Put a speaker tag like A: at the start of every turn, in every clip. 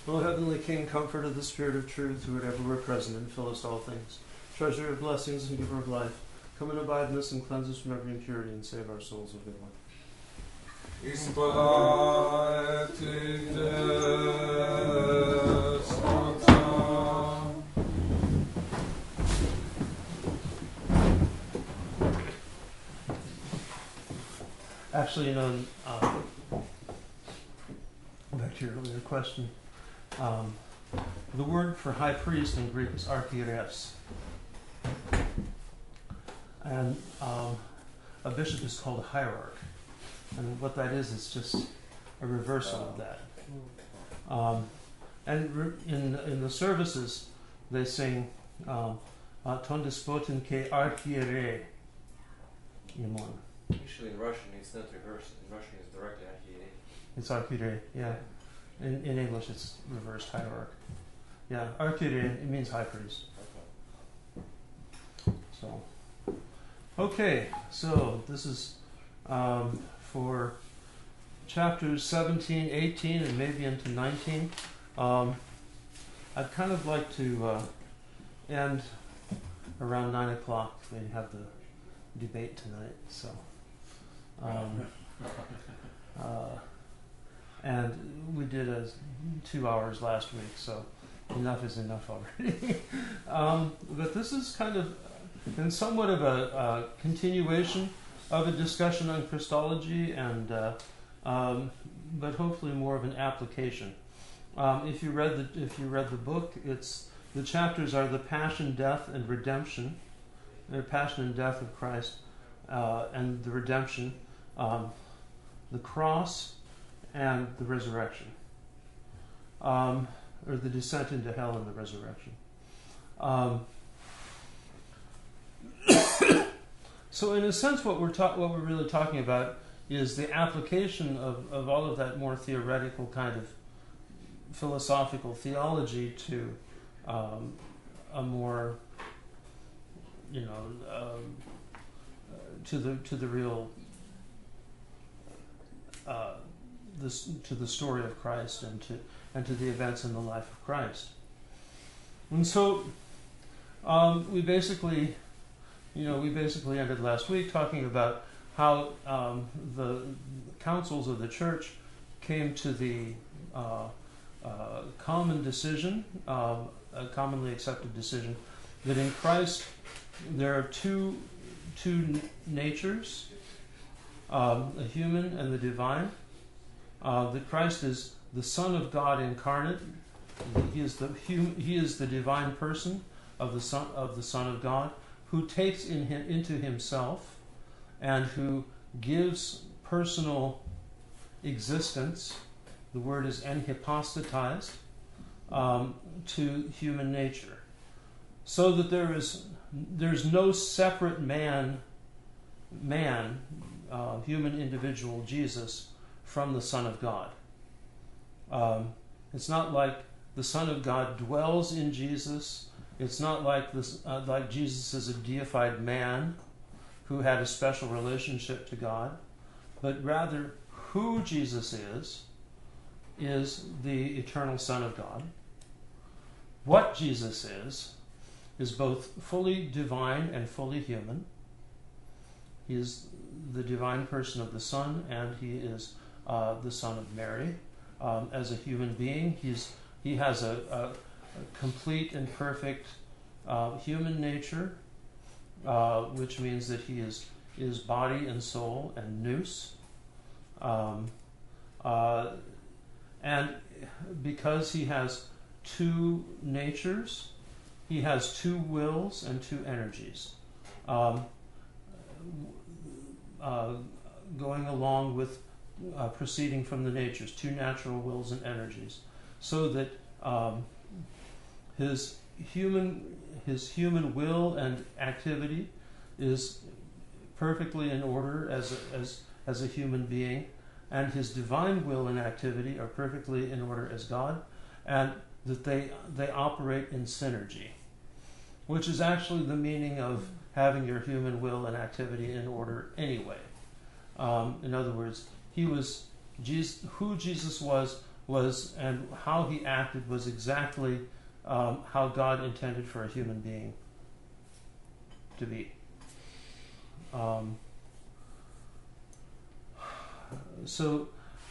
A: O heavenly King, comfort of the Spirit of truth, who would everywhere present and fill us all things, treasure of blessings and giver of life, come and abide in us and cleanse us from every impurity and save our souls, O good one. Actually, back to your earlier question, the word for high priest in Greek is archieres. And a bishop is called a hierarch. And what that is just a reversal of that. In the services, they sing ton despotin ke archiere imon.
B: Usually in Russian it's not reversed. In Russian it's directly archierev.
A: It's archierev, yeah. In English it's reversed hierarch. Yeah, archierev, it means high priest. Okay, so this is for chapters 17, 18, and maybe into 19. I'd kind of like to end around 9 o'clock. We have the debate tonight, so. And we did 2 hours last week, so enough is enough already. But this is kind of in somewhat of a continuation of a discussion on Christology, and but hopefully more of an application. If you read the book, the chapters are the passion, death, and redemption. The passion and death of Christ, and the redemption, the cross, and the resurrection, or the descent into hell and the resurrection. So, in a sense, what we're really talking about is the application of all of that more theoretical kind of philosophical theology to a more, to the real, to the story of Christ and to the events in the life of Christ. And so we basically ended last week talking about how the councils of the church came to the common decision, a commonly accepted decision, that in Christ there are two natures, the human and the divine. That Christ is the Son of God incarnate. He is the divine person of the Son of God, who takes into himself and who gives personal existence. The word is enhypostatized, to human nature, so that there's no separate human individual Jesus from the Son of God. It's not like the Son of God dwells in Jesus. It's not like like Jesus is a deified man who had a special relationship to God, but rather who Jesus is the eternal Son of God. What Jesus is both fully divine and fully human. He is the divine person of the Son, and he is the Son of Mary. As a human being, he has a complete and perfect human nature, which means that he is body and soul and nous. And because he has two natures, he has two wills and two energies, going along with proceeding from the natures, two natural wills and energies, so that his human will and activity is perfectly in order as a human being, and his divine will and activity are perfectly in order as God, and that they operate in synergy, which is actually the meaning of having your human will and activity in order anyway. In other words, who Jesus was and how he acted was exactly how God intended for a human being to be.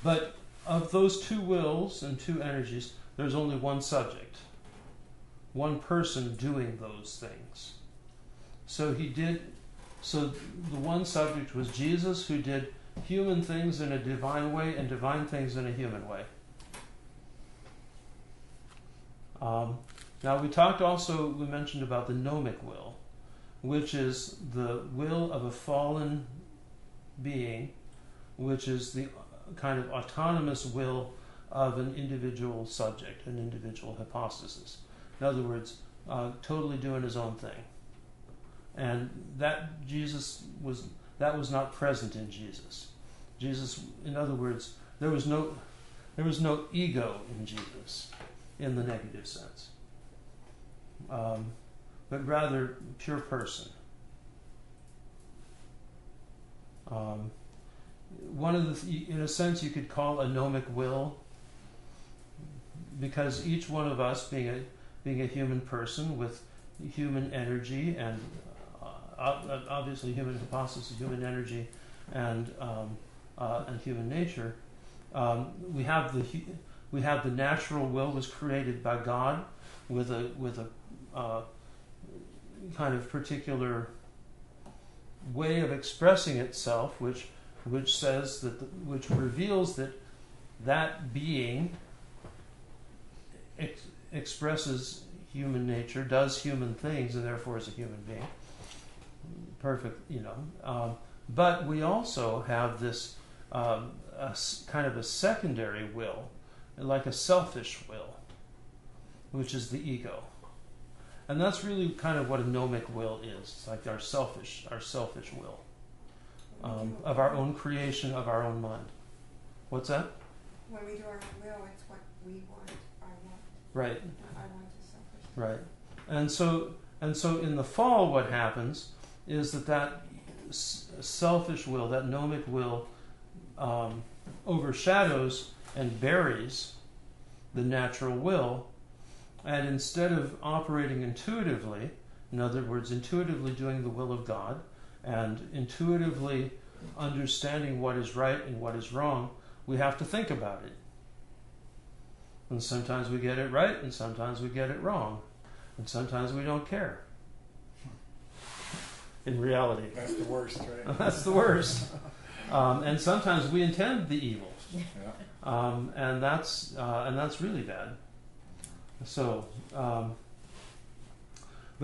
A: But of those two wills and two energies, there's only one subject, one person doing those things. So the one subject was Jesus, who did human things in a divine way and divine things in a human way. Now we mentioned about the gnomic will, which is the will of a fallen being, which is the kind of autonomous will of an individual subject, an individual hypostasis. In other words, totally doing his own thing. And that was not present in Jesus. Jesus, in other words, there was no ego in Jesus in the negative sense, but rather pure person. In a sense, you could call a gnomic will, because each one of us, being a human person with human energy and obviously human hypostasis, human energy, and human nature, we have the natural will was created by God with a kind of particular way of expressing itself, which reveals that being expresses human nature, does human things, and therefore is a human being. Perfect, but we also have this kind of a secondary will, like a selfish will, which is the ego. And that's really kind of what a gnomic will is. It's like our selfish will, of our own creation, of our own mind. What's that?
C: When we do our will, it's what we want, I want.
A: Right.
C: I want is selfish.
A: Right. And so in the fall, what happens is that selfish will, that gnomic will, overshadows and buries the natural will, and instead of operating intuitively, in other words, intuitively doing the will of God, and intuitively understanding what is right and what is wrong, we have to think about it. And sometimes we get it right, and sometimes we get it wrong, and sometimes we don't care. In reality.
D: That's the worst, right?
A: That's the worst. And sometimes we intend the evil.
D: Yeah.
A: And that's really bad. So, but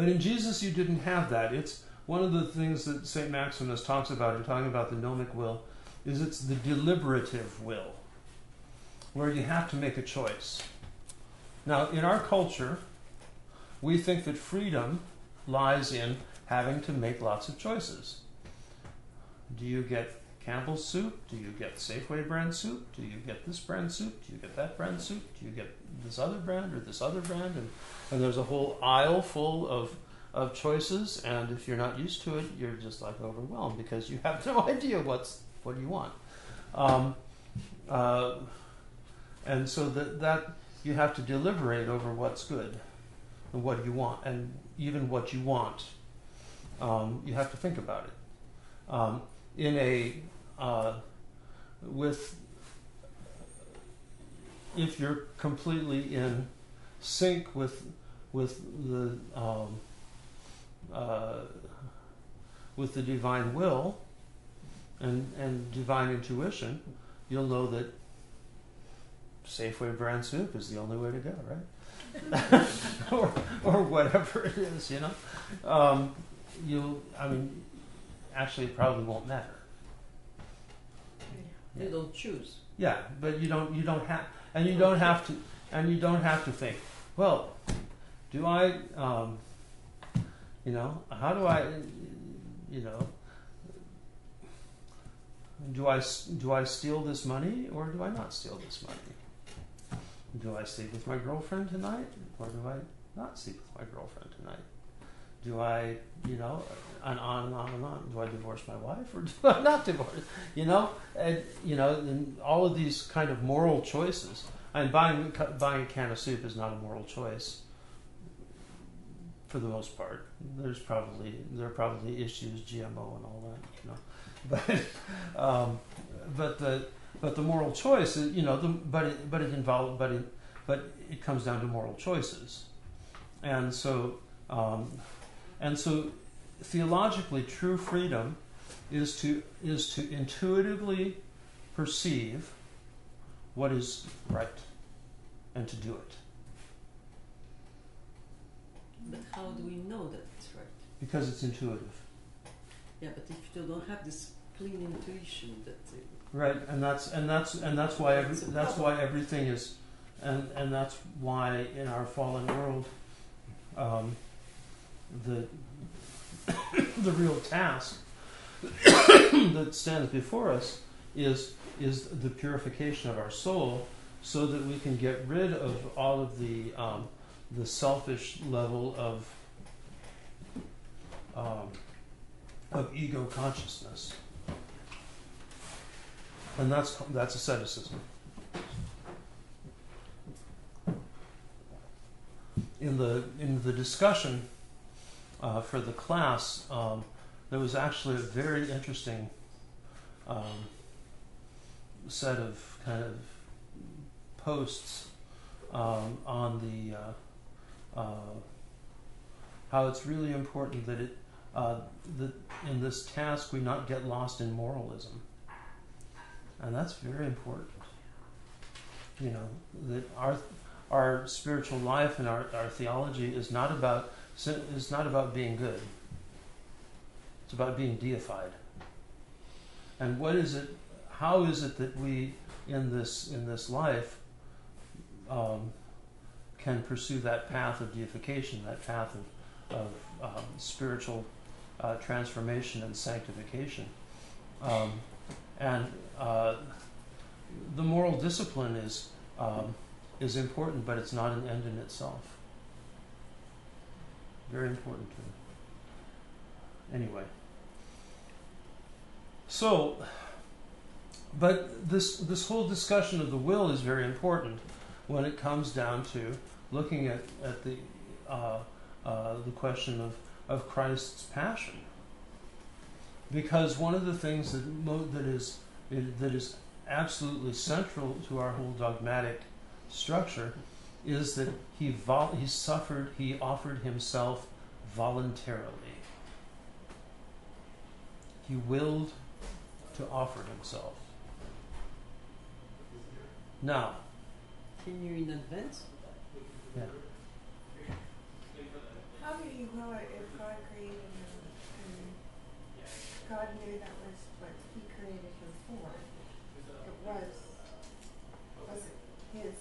A: in Jesus you didn't have that. It's one of the things that St. Maximus talks about in talking about the gnomic will, is it's the deliberative will, where you have to make a choice. Now, in our culture, we think that freedom lies in having to make lots of choices. Do you get Campbell's soup? Do you get Safeway brand soup? Do you get this brand soup? Do you get that brand soup? Do you get this other brand or this other brand? And there's a whole aisle full of choices, and if you're not used to it, you're just like overwhelmed because you have no idea what you want. And so that you have to deliberate over what's good and what you want, and even what you want. You have to think about it. If you're completely in sync with the divine will and divine intuition, you'll know that Safeway brand soup is the only way to go, right? or whatever it is, actually it probably won't matter.
E: You don't choose.
A: Yeah, but you don't have to think, well, do I how do I do I steal this money or do I not steal this money? Do I sleep with my girlfriend tonight or do I not sleep with my girlfriend tonight? Do I, and on and on and on. Do I divorce my wife or do I not divorce? And all of these kind of moral choices And buying a can of soup is not a moral choice. For the most part, there are probably issues, GMO and all that, you know, but the moral choice is, you know, but it comes down to moral choices, and so theologically, true freedom is to intuitively perceive what is right and to do it.
E: But how do we know that it's right?
A: Because it's intuitive.
E: Yeah, but if you don't have this clean intuition, that
A: right, and that's why everything is, and that's why in our fallen world, the the real task that stands before us is the purification of our soul, so that we can get rid of all of the selfish level of ego consciousness, and that's asceticism. In the discussion for the class, there was actually a very interesting set of kind of posts on the how it's really important that that in this task we not get lost in moralism, and that's very important. You know, that our spiritual life and our theology is not about being good. It's about being deified. And what is it? How is it that we in this life can pursue that path of deification, that path of spiritual transformation and sanctification? And the moral discipline is important, but it's not an end in itself. Very important to me. Anyway. So, but this whole discussion of the will is very important when it comes down to looking at the question of Christ's passion, because one of the things that is absolutely central to our whole dogmatic structure is that he offered himself voluntarily. He willed to offer himself. Now,
E: he knew in advance.
A: Yeah.
C: How do you know if God created him and God knew that was what he created him for? Was it his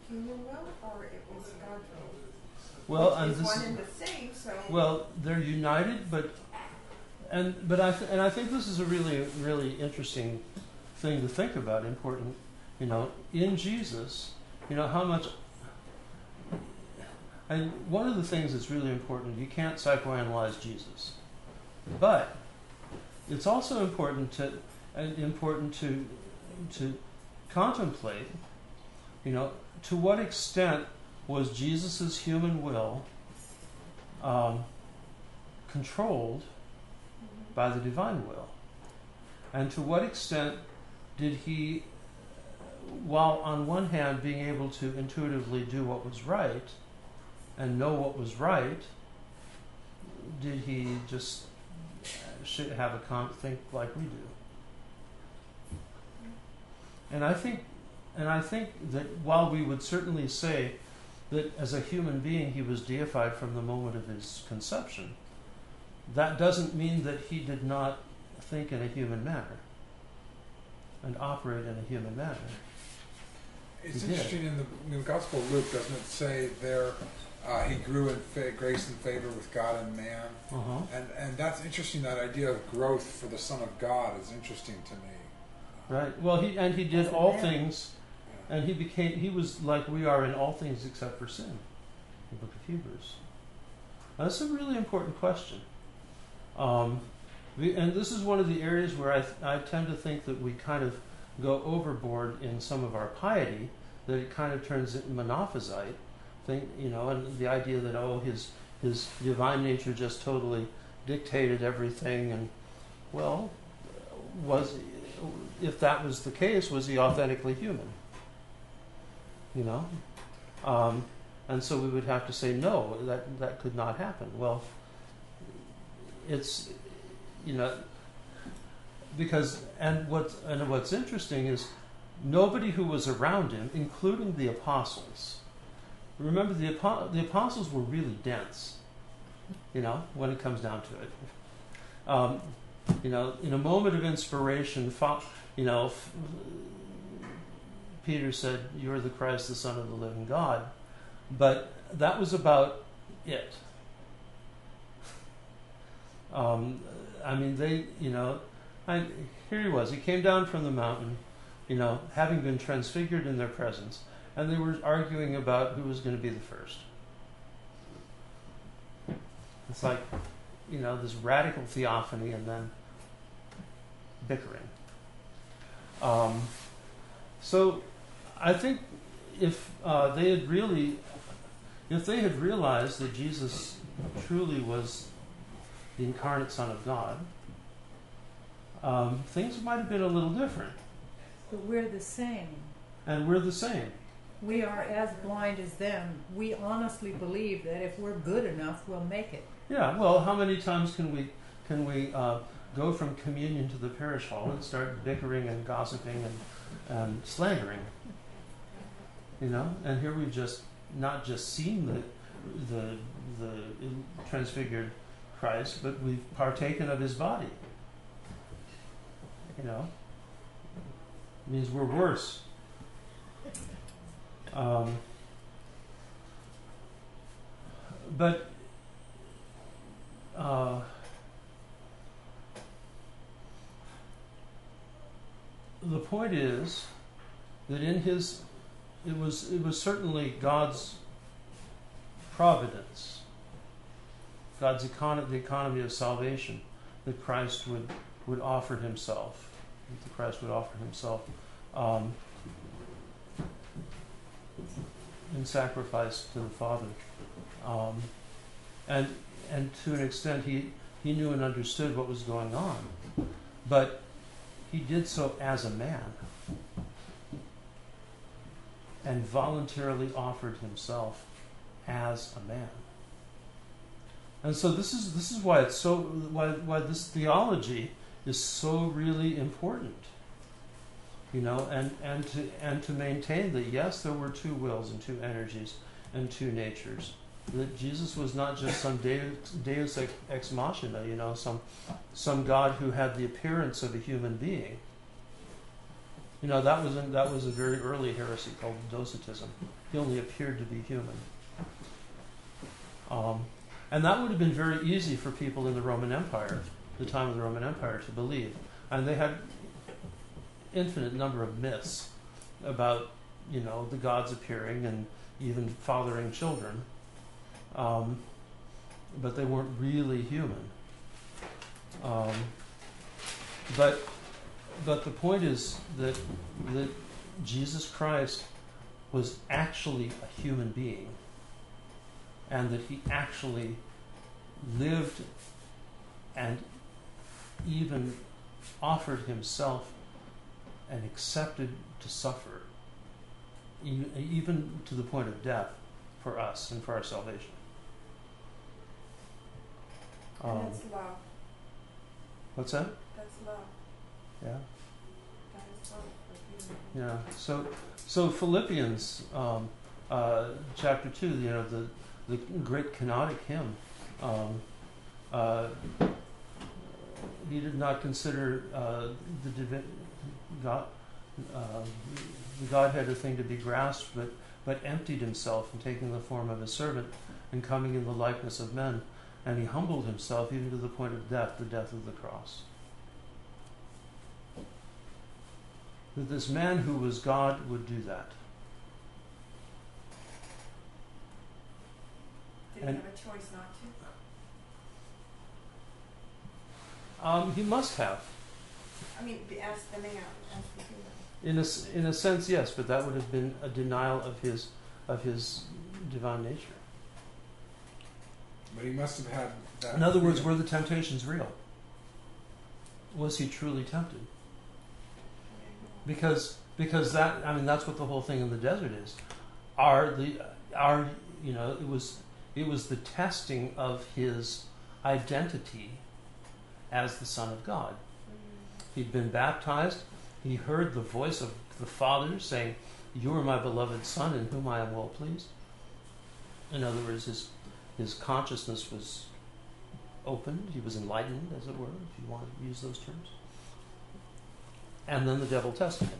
C: human will or it was God's will?
A: Well, and
C: it's
A: this
C: one and the same, so
A: well, they're united, but I think this is a really, really interesting thing to think about. Important, you know, in Jesus, you know how much. And one of the things that's really important, you can't psychoanalyze Jesus, but it's also important to contemplate, you know, to what extent was Jesus's human will controlled by the divine will, and to what extent did he, while on one hand being able to intuitively do what was right and know what was right, did he just have a think like we do? And I think that while we would certainly say that as a human being he was deified from the moment of his conception, that doesn't mean that he did not think in a human manner and operate in a human manner.
D: It's interesting in the Gospel of Luke, doesn't it say there he grew in grace and favor with God and man?
A: Uh-huh.
D: And that's interesting. That idea of growth for the Son of God is interesting to me.
A: Right. Well, he did all things, and he was like we are in all things except for sin. The book of Hebrews. Now, that's a really important question. And this is one of the areas where I tend to think that we kind of go overboard in some of our piety, that it kind of turns into monophysite thing, and the idea that his divine nature just totally dictated everything, and if that was the case, was he authentically human? And so we would have to say no, that could not happen. Well, it's because what's interesting is nobody who was around him, including the apostles. Remember, the apostles were really dense, when it comes down to it. In a moment of inspiration, Peter said, "You're the Christ, the Son of the living God." But that was about it. Here he was. He came down from the mountain, having been transfigured in their presence, and they were arguing about who was going to be the first. It's like, this radical theophany and then bickering. So I think if they had realized that Jesus truly was the incarnate Son of God, things might have been a little different.
F: But we're the same.
A: And we're the same.
F: We are as blind as them. We honestly believe that if we're good enough, we'll make it.
A: Yeah. Well, how many times can we go from communion to the parish hall and start bickering and gossiping and slandering? And here we've just not just seen the transfigured Christ, but we've partaken of his body. It means we're worse. But the point is that it was certainly God's providence, the economy of salvation, that Christ would offer himself. In sacrifice to the Father, and to an extent he knew and understood what was going on, but he did so as a man and voluntarily offered himself as a man. And so this is why it's so why this theology is so really important. And to maintain that yes, there were two wills and two energies and two natures. That Jesus was not just some Deus ex machina, some God who had the appearance of a human being. That was a very early heresy called Docetism. He only appeared to be human. And that would have been very easy for people in the Roman Empire, the time of the Roman Empire, to believe. And they had infinite number of myths about, the gods appearing and even fathering children. But they weren't really human. But the point is that Jesus Christ was actually a human being, and that he actually lived and even offered himself and accepted to suffer, even to the point of death, for us and for our salvation.
C: And that's love.
A: What's that?
C: That's love.
A: Yeah.
C: That is love for human.
A: Yeah. So Philippians chapter 2, the great canonic hymn. He did not consider the Godhead a thing to be grasped, but emptied himself and taking the form of a servant and coming in the likeness of men, and he humbled himself even to the point of death, the death of the cross. That this man who was God would do that.
C: Did he have a choice not to?
A: He must have.
C: I mean, ask the man, ask the human.
A: In a sense, yes, but that would have been a denial of his divine nature.
D: But he must have had that.
A: In other words,
D: freedom.
A: were the temptations real? Was he truly tempted? Because that, I mean, that's what the whole thing in the desert is. It was the testing of his identity as the Son of God. He'd been baptized. He heard the voice of the Father saying, "You are my beloved Son, in whom I am well pleased." In other words, his consciousness was opened. He was enlightened, as it were, if you want to use those terms. And then the devil tested him.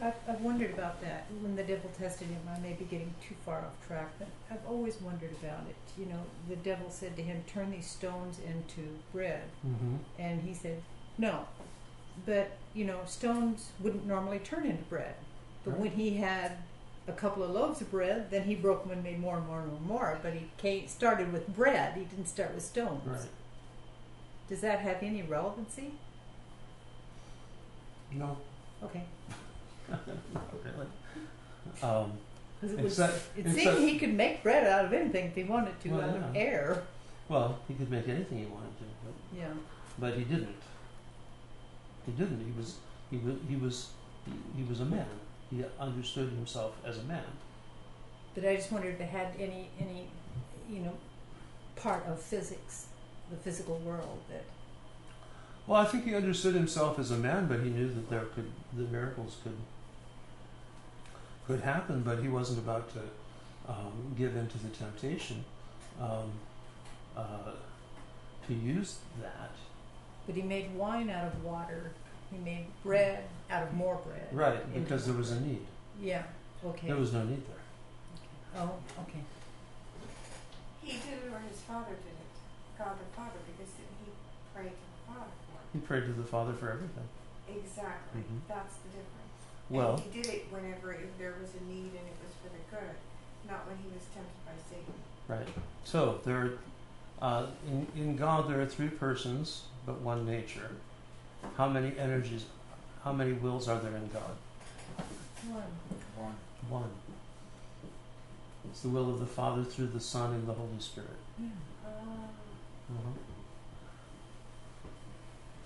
F: I've wondered about that. When the devil tested him, I may be getting too far off track, but I've always wondered about it. You know, the devil said to him, "Turn these stones into bread."
A: Mm-hmm.
F: And he said, "No." But, you know, stones wouldn't normally turn into bread. But
A: Right.
F: when he had a couple of loaves of bread, then he broke them and made more and more and more. But he started with bread. He didn't start with stones.
A: Right.
F: Does that have any relevancy?
A: No,
F: Okay.
A: not really.
F: 'Cause it
A: Except-
F: seemed he could make bread out of anything if he wanted to,
A: Well,
F: out of
A: yeah.
F: air.
A: Well, he could make anything he wanted to,
F: Yeah.
A: but he didn't. He didn't. He was a man. He understood himself as a man.
F: But I just wondered if it had any part of physics, the physical world that.
A: Well, I think he understood himself as a man, but he knew that the miracles could happen. But he wasn't about to give in to the temptation to use that.
F: But he made wine out of water. He made bread out of more bread.
A: Right,
F: into
A: because there was a need.
F: Yeah. Okay.
A: There was no need there.
F: Oh, okay.
C: He did it, or his father did it. God the Father, because he prayed to the Father for
A: He prayed to the Father for everything.
C: it. Exactly.
A: Mhm.
C: That's the difference.
A: Well,
C: And he did it whenever if there was a need and it was for the good, not when he was tempted by Satan.
A: right. So there, in God there are three persons, but one nature. How many energies, how many wills are there in God?
F: One.
A: One. It's the will of the Father through the Son and the Holy Spirit.
F: Yeah.
A: Uh-huh.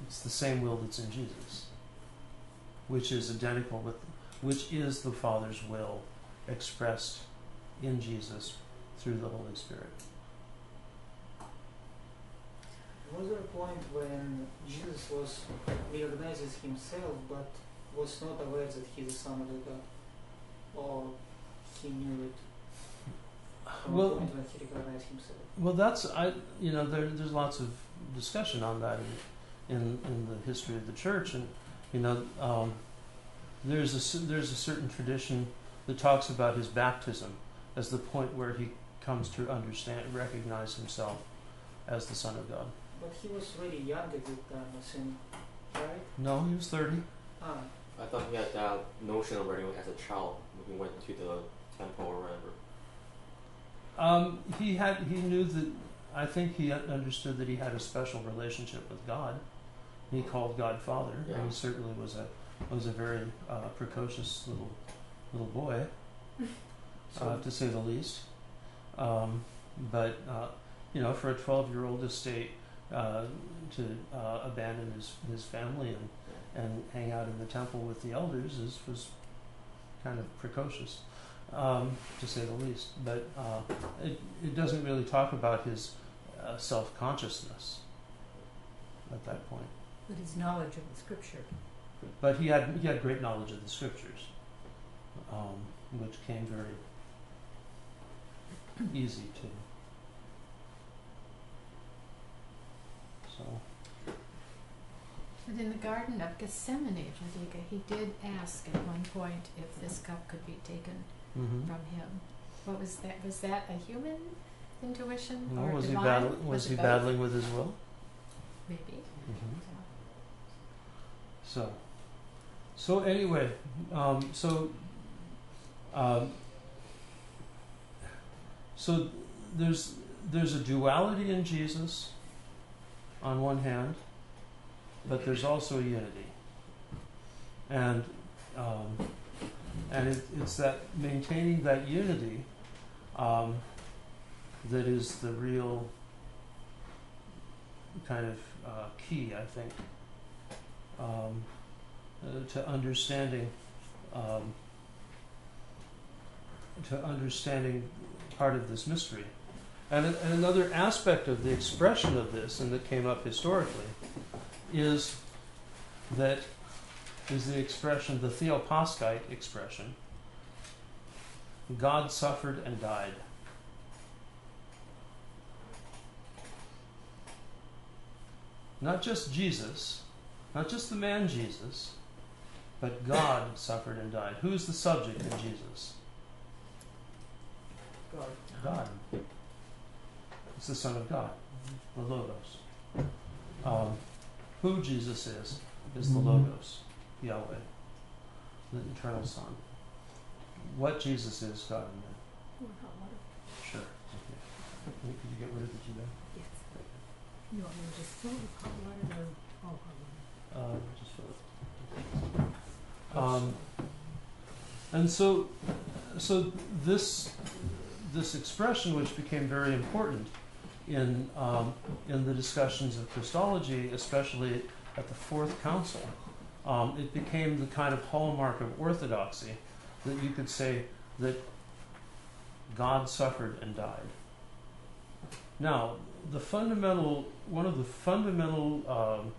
A: It's the same will that's in Jesus, which is identical with, which is the Father's will expressed in Jesus through the Holy Spirit.
G: Was there a point when Jesus recognizes himself but was not aware that he's the Son of the God? Or he knew it from
A: Well-
G: the point when he recognized himself?
A: Well, there's lots of discussion on that in the history of the church, and there's a certain tradition that talks about his baptism as the point where he comes to recognize himself as the Son of God.
G: But he was really young at that time, I think, right?
A: No, he was 30.
G: Ah,
B: I thought he had that notion already as a child when he went to the temple or whatever.
A: He knew that. I think he understood that he had a special relationship with God. He called God Father,
B: Yeah.
A: and he certainly was a very precocious little boy, to say the least. But for a 12-year-old to abandon his family and hang out in the temple with the elders was kind of precocious, to say the least. But it doesn't really talk about his self-consciousness at that point.
F: But his knowledge of the Scripture.
A: But he had great knowledge of the Scriptures, which came very easy to. So.
H: But in the Garden of Gethsemane, Jadika, he did ask at one point if this cup could be taken
A: Mm-hmm.
H: from him. What was that? Was that a human intuition
A: No,
H: or
A: was he
H: divine?
A: was he
H: it both?
A: battling with his will?
H: Maybe.
A: Mm-hmm.
H: So,
A: So anyway, so there's a duality in Jesus on one hand, but there's also unity. and it's that maintaining that unity that is the real kind of key, I think, to understanding part of this mystery. And another aspect of the expression of this, and that came up historically, is the expression, the Theopaschite expression, God suffered and died. Not just Jesus, not just the man Jesus, but God suffered and died. Who's the subject in Jesus? God. It's the Son of God, the Logos. Who Jesus is the Logos, Yahweh, the eternal Son. What Jesus is, God in man. Sure. Okay. Could you get rid of the tea bag?
F: Yes. You want me to just fill it with hot water or all hot water?
A: Just fill it. And so this expression, which became very important in the discussions of Christology, especially at the Fourth Council, it became the kind of hallmark of orthodoxy that you could say that God suffered and died. Now, one of the fundamental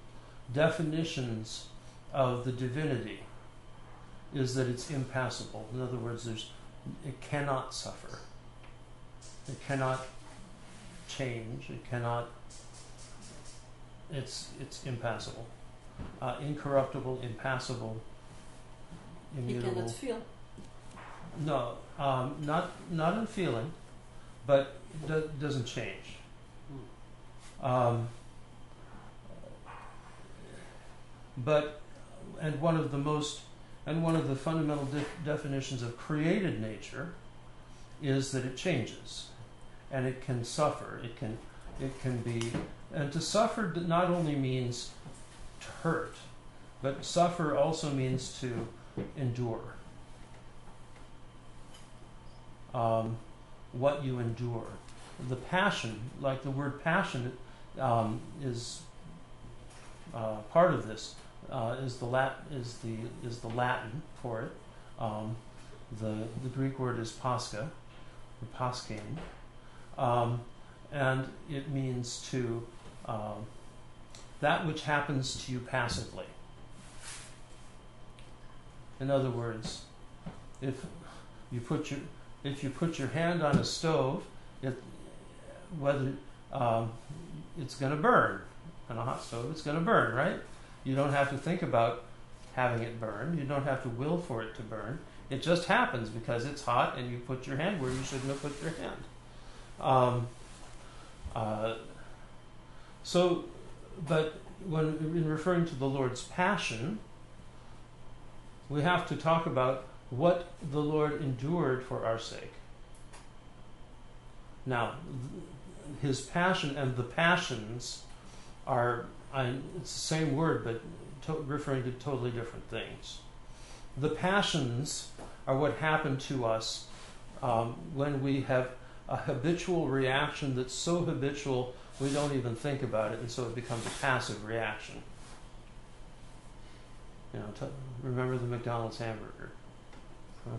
A: definitions of the divinity is that it's impassible. In other words, it cannot suffer. It cannot change. It's impassible. Incorruptible, impassible, immutable.
E: He cannot feel.
A: No, not in feeling, but doesn't change. One of the fundamental definitions of created nature is that it changes, and it can suffer. It can be, and to suffer not only means to hurt, but suffer also means to endure. What you endure. The passion, like the word passion, is part of this. Is the Latin for it. The Greek word is pascha, or paschain, and it means to that which happens to you passively. In other words, if you put your hand on a stove, whether it's going to burn. On a hot stove, it's going to burn, right? You don't have to think about having it burn. You don't have to will for it to burn. It just happens because it's hot and you put your hand where you shouldn't have put your hand. But when in referring to the Lord's passion, we have to talk about what the Lord endured for our sake. Now, his passion and the passions are, it's the same word, but referring to totally different things. The passions are what happen to us when we have a habitual reaction that's so habitual we don't even think about it, and so it becomes a passive reaction. Remember the McDonald's hamburger,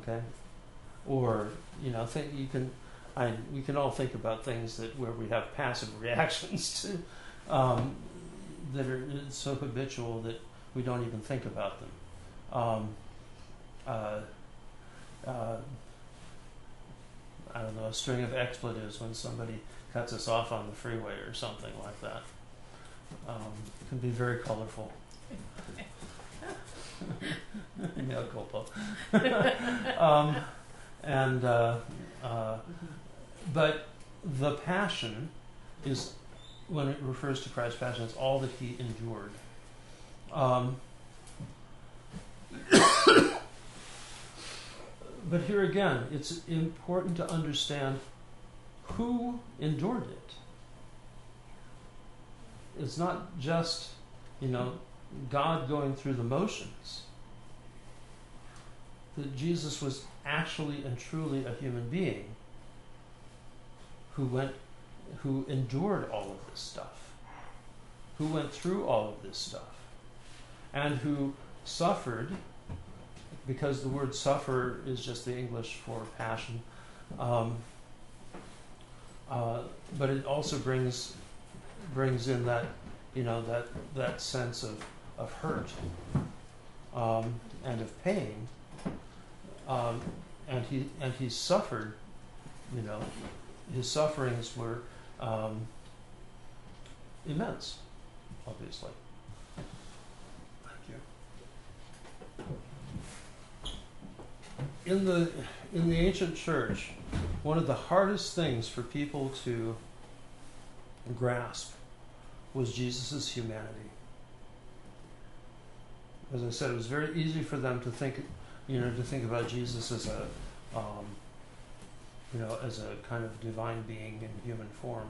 A: okay? Or we can all think about things where we have passive reactions to that are so habitual that we don't even think about them. I don't know, a string of expletives when somebody cuts us off on the freeway or something like that. Can be very colorful. Mea culpa. But the passion is, when it refers to Christ's passion, it's all that he endured. But here again, it's important to understand who endured it. It's not just, God going through the motions. that Jesus was actually and truly a human being who endured all of this stuff, who went through all of this stuff, and who suffered, because the word suffer is just the English for passion, but it also brings in that, that sense of hurt and of pain, and he suffered. His sufferings were immense, obviously. Thank you. In the ancient church, one of the hardest things for people to grasp was Jesus' humanity. As I said, it was very easy for them to think about Jesus as as a kind of divine being in human form,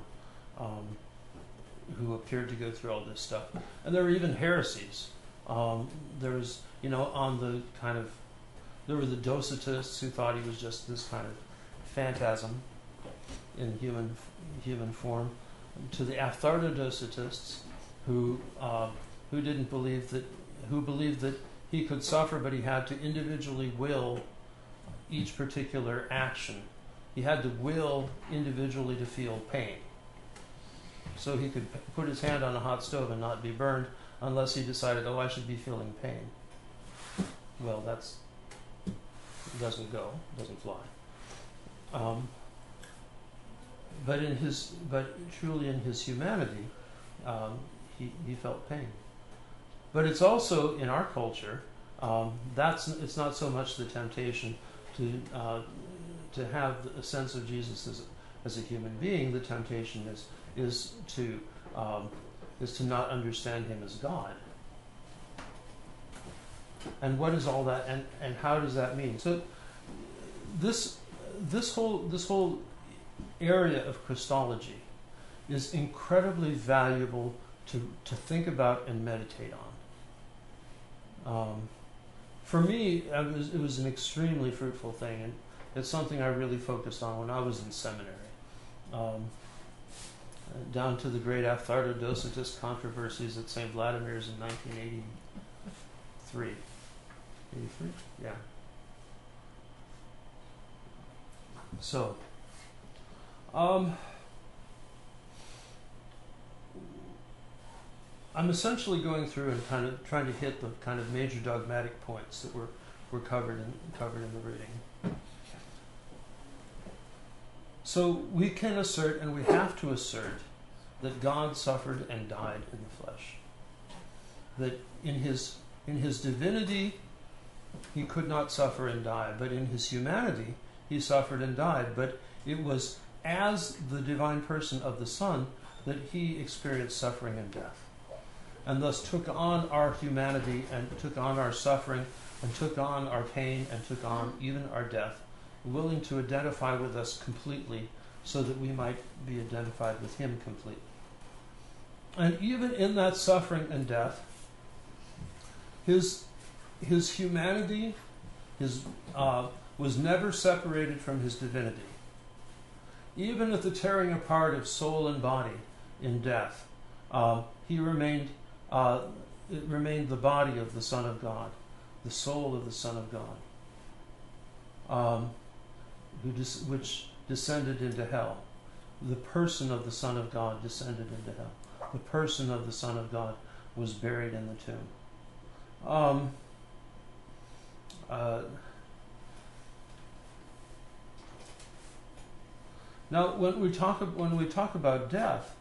A: who appeared to go through all this stuff. And there were even heresies. There were the Docetists who thought he was just this kind of phantasm in human form, to the Aphthartodocetists who believed that he could suffer, but he had to individually will each particular action. He had to will individually to feel pain. So he could put his hand on a hot stove and not be burned unless he decided, I should be feeling pain. Well, doesn't fly. But truly in his humanity, he felt pain. But it's also in our culture, it's not so much the temptation to have a sense of Jesus as a human being. The temptation is to not understand him as God. And what is all that, and how does that mean? So this whole area of Christology is incredibly valuable to think about and meditate on. For me, it was an extremely fruitful thing, and it's something I really focused on when I was in seminary. Down to the great Aphthartodocetist controversies at St. Vladimir's in 1983. 83? Yeah. So, I'm essentially going through and kind of trying to hit the kind of major dogmatic points that were covered in the reading. So we can assert, and we have to assert, that God suffered and died in the flesh. That in his divinity, he could not suffer and die, but in his humanity, he suffered and died. But it was as the divine person of the Son that he experienced suffering and death, and thus took on our humanity and took on our suffering and took on our pain and took on even our death, willing to identify with us completely so that we might be identified with him completely. And even in that suffering and death, his humanity was never separated from his divinity. Even at the tearing apart of soul and body in death, it remained the body of the Son of God, the soul of the Son of God, which descended into hell. The person of the Son of God descended into hell. The person of the Son of God was buried in the tomb. Now, when we talk about death,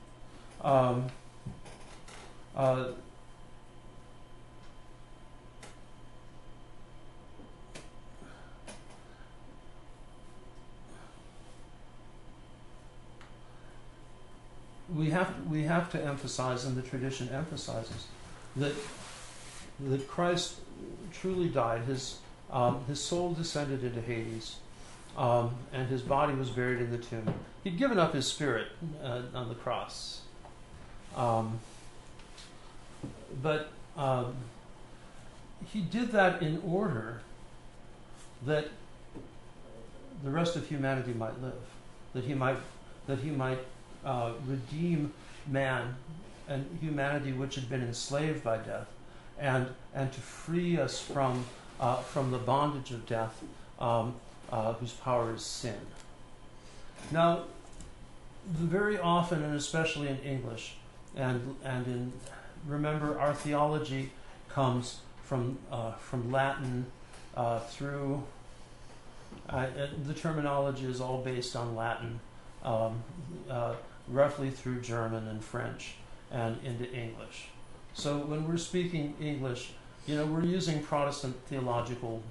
A: we have to emphasize, and the tradition emphasizes, that Christ truly died. His soul descended into Hades, and his body was buried in the tomb. He'd given up his spirit on the cross, but he did that in order that the rest of humanity might live, that he might redeem man and humanity, which had been enslaved by death, and to free us from the bondage of death, whose power is sin. Now, very often, and especially in English, remember, our theology comes from Latin through. The terminology is all based on Latin, roughly through German and French and into English. So when we're speaking English, we're using Protestant theological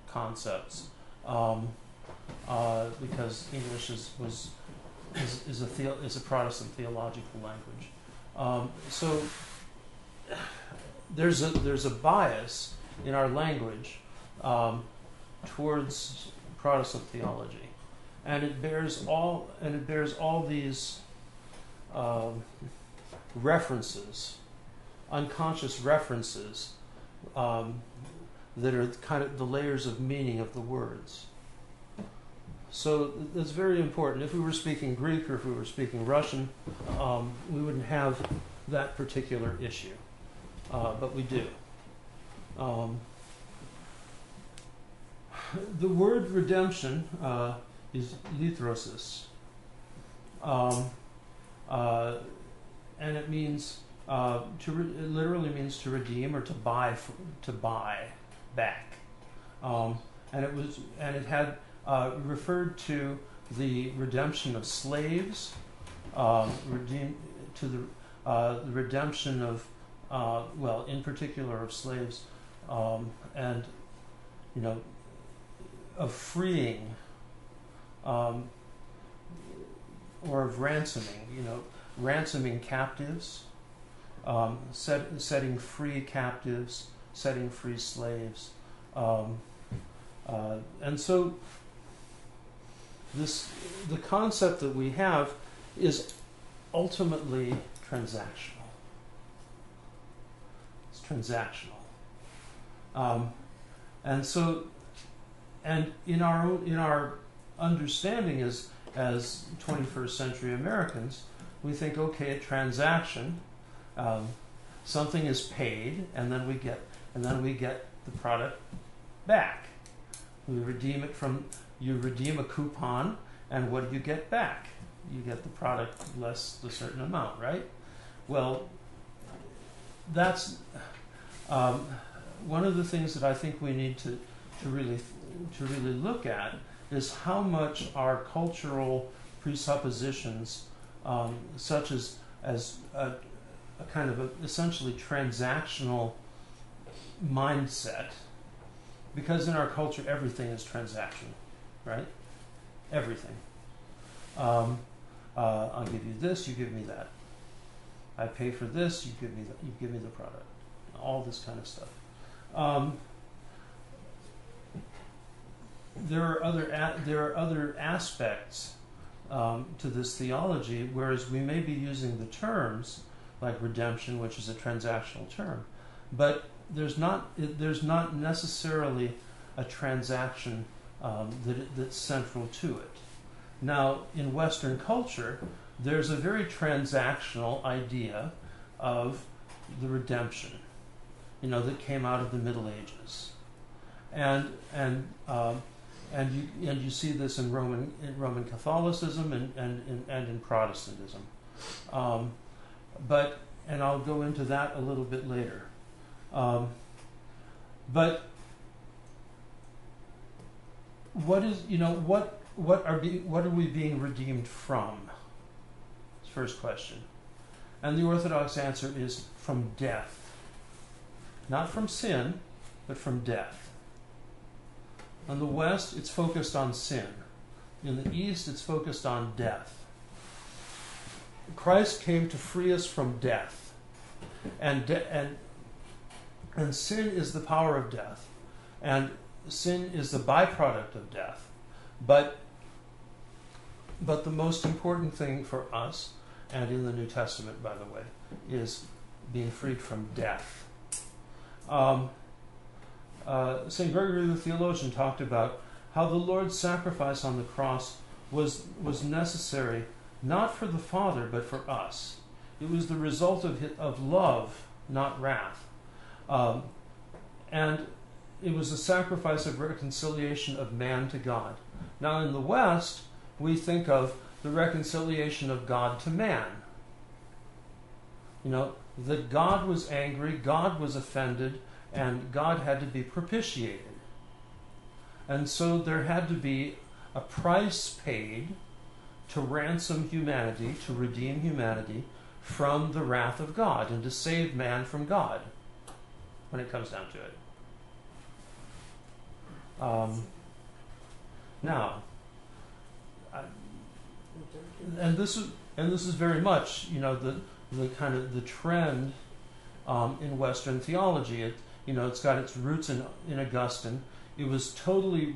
A: concepts because English is a Protestant theological language. So there's a bias in our language towards Protestant theology, and it bears all these references, unconscious references, that are kind of the layers of meaning of the words. So it's very important. If we were speaking Greek or if we were speaking Russian, we wouldn't have that particular issue, but we do. The word redemption is lithrosis, and it means it literally means to redeem or to buy back, and it had referred to the redemption of slaves, the redemption of in particular of slaves, and of freeing, or of ransoming, ransoming captives, setting free captives, setting free slaves, and so the concept that we have is ultimately transactional. It's transactional, and in our understanding as 21st century Americans, we think, okay, a transaction, something is paid, and then we get the product back. We redeem it you redeem a coupon, and what do you get back? You get the product less the certain amount, right? Well, that's one of the things that I think we need to really look at is how much our cultural presuppositions, such as a kind of essentially transactional mindset, because in our culture everything is transactional, right? Everything. I'll give you this, you give me that. I pay for this, you give me the product. All this kind of stuff. There are other aspects to this theology, whereas we may be using the terms like redemption, which is a transactional term, but there's not necessarily a transaction that's central to it. Now, in Western culture, there's a very transactional idea of the redemption, that came out of the Middle Ages, and you see this in Roman Catholicism and in Protestantism, but I'll go into that a little bit later. But what is what are we being redeemed from? First question, and the Orthodox answer is from death, not from sin, but from death. In the West, it's focused on sin. In the East, it's focused on death. Christ came to free us from death, and sin is the power of death, and sin is the byproduct of death. But the most important thing for us, and in the New Testament, by the way, is being freed from death. St. Gregory the Theologian talked about how the Lord's sacrifice on the cross was necessary, not for the Father, but for us. It was the result of love, not wrath. And it was a sacrifice of reconciliation of man to God. Now in the West, we think of the reconciliation of God to man. You know, that God was angry, God was offended, and God had to be propitiated. And so there had to be a price paid to ransom humanity, to redeem humanity from the wrath of God and to save man from God when it comes down to it. Now, and this is very much, you know, the kind of the trend in Western theology. It's got its roots in Augustine. It was totally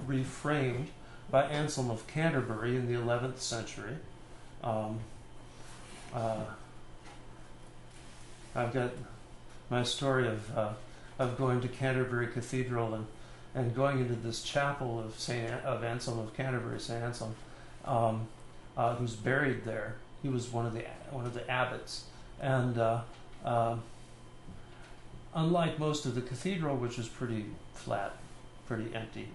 A: reframed by Anselm of Canterbury in the 11th century. I've got my story of going to Canterbury Cathedral and going into this chapel of Anselm of Canterbury, St. Anselm, who's buried there. He was one of the abbots, and unlike most of the cathedral, which was pretty flat, pretty empty,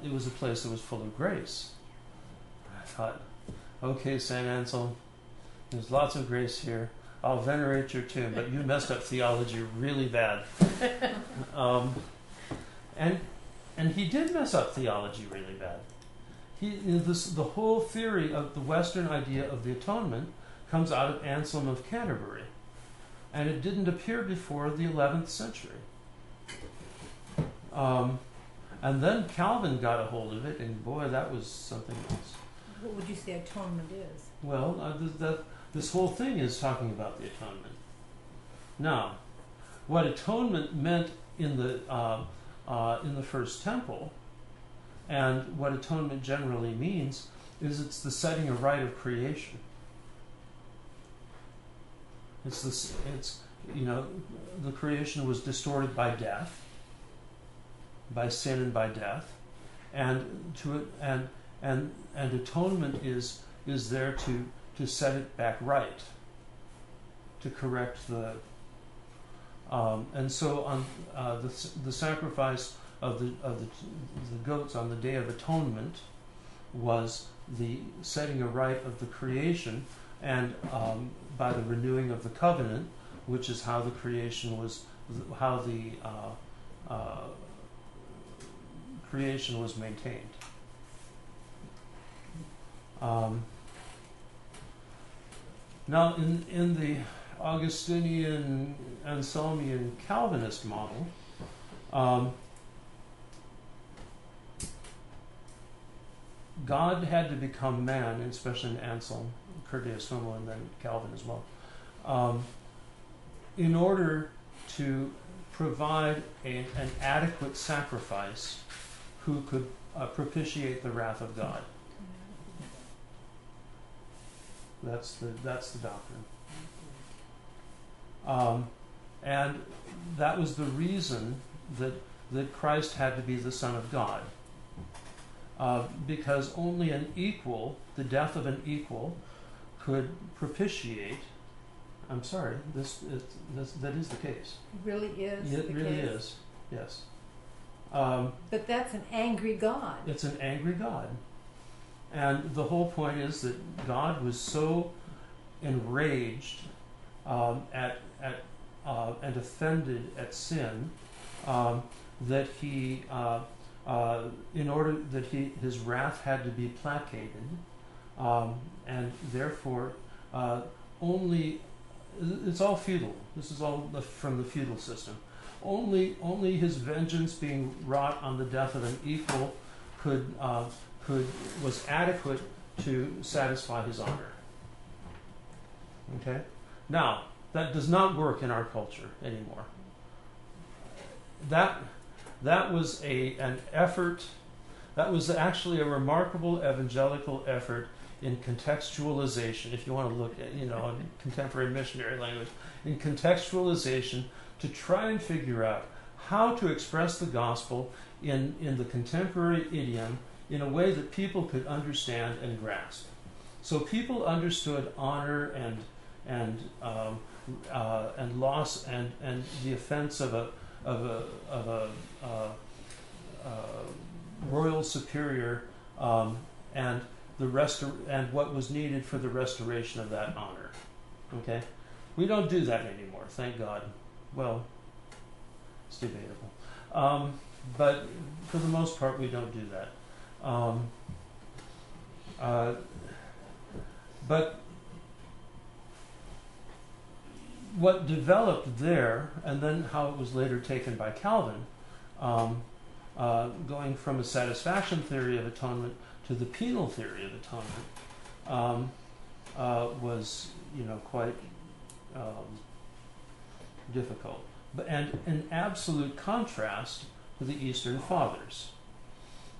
A: it was a place that was full of grace. I thought, okay, St. Anselm, there's lots of grace here. I'll venerate your tomb, but you messed up theology really bad. And he did mess up theology really bad. The whole theory of the Western idea of the atonement comes out of Anselm of Canterbury, and it didn't appear before the 11th century. And then Calvin got a hold of it, and boy, that was something else.
F: What would you say atonement is?
A: Well, this whole thing is talking about the atonement. Now, what atonement meant in the First Temple, and what atonement generally means, is it's the setting right of creation. The creation was distorted by death, by sin and by death, and atonement is there to set it back right, to correct the. And so on the sacrifice of the goats on the Day of Atonement was the setting aright of the creation, and by the renewing of the covenant, which is how the creation was, how the creation was maintained. Now, in the Augustinian, Anselmian, Calvinist model, God had to become man, especially in Anselm, Curtius Homo, and then Calvin as well, in order to provide an adequate sacrifice who could propitiate the wrath of God. That's the doctrine. And that was the reason that Christ had to be the Son of God. Because only an equal, the death of an equal, could propitiate. I'm sorry, that is the case.
F: It really is.
A: It really is. Yes.
F: But that's an angry God.
A: It's an angry God. And the whole point is that God was so enraged and offended at sin that he, in order that his wrath had to be placated, and therefore only, it's all feudal. This is all from the feudal system. Only his vengeance being wrought on the death of an equal was adequate to satisfy his honor. Okay? Now, that does not work in our culture anymore. That was an effort, that was actually a remarkable evangelical effort in contextualization, if you want to look at, in contemporary missionary language, in contextualization to try and figure out how to express the gospel in the contemporary idiom in a way that people could understand and grasp. So people understood honor and loss and the offense of a royal superior, and and what was needed for the restoration of that honor. Okay, we don't do that anymore, thank God. Well, it's debatable, but for the most part, we don't do that. But what developed there, and then how it was later taken by Calvin, going from a satisfaction theory of atonement to the penal theory of atonement, was, quite difficult. And in absolute contrast to the Eastern Fathers,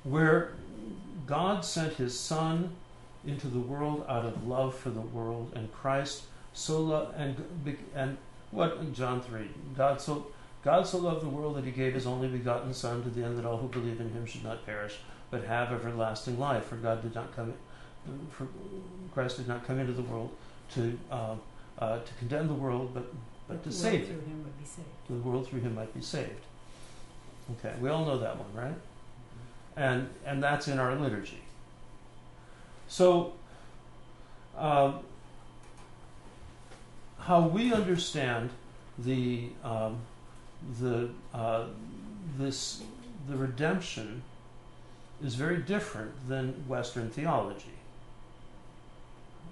A: where God sent His Son into the world out of love for the world, and Christ so loved, and what in John 3, God so loved the world that He gave His only begotten Son, to the end that all who believe in Him should not perish but have everlasting life. For Christ did not come into the world to condemn the world, but to save it.
F: Through Him would be saved.
A: The world through Him might be saved. Okay, we all know that one, right? And that's in our liturgy. So, how we understand the redemption is very different than Western theology.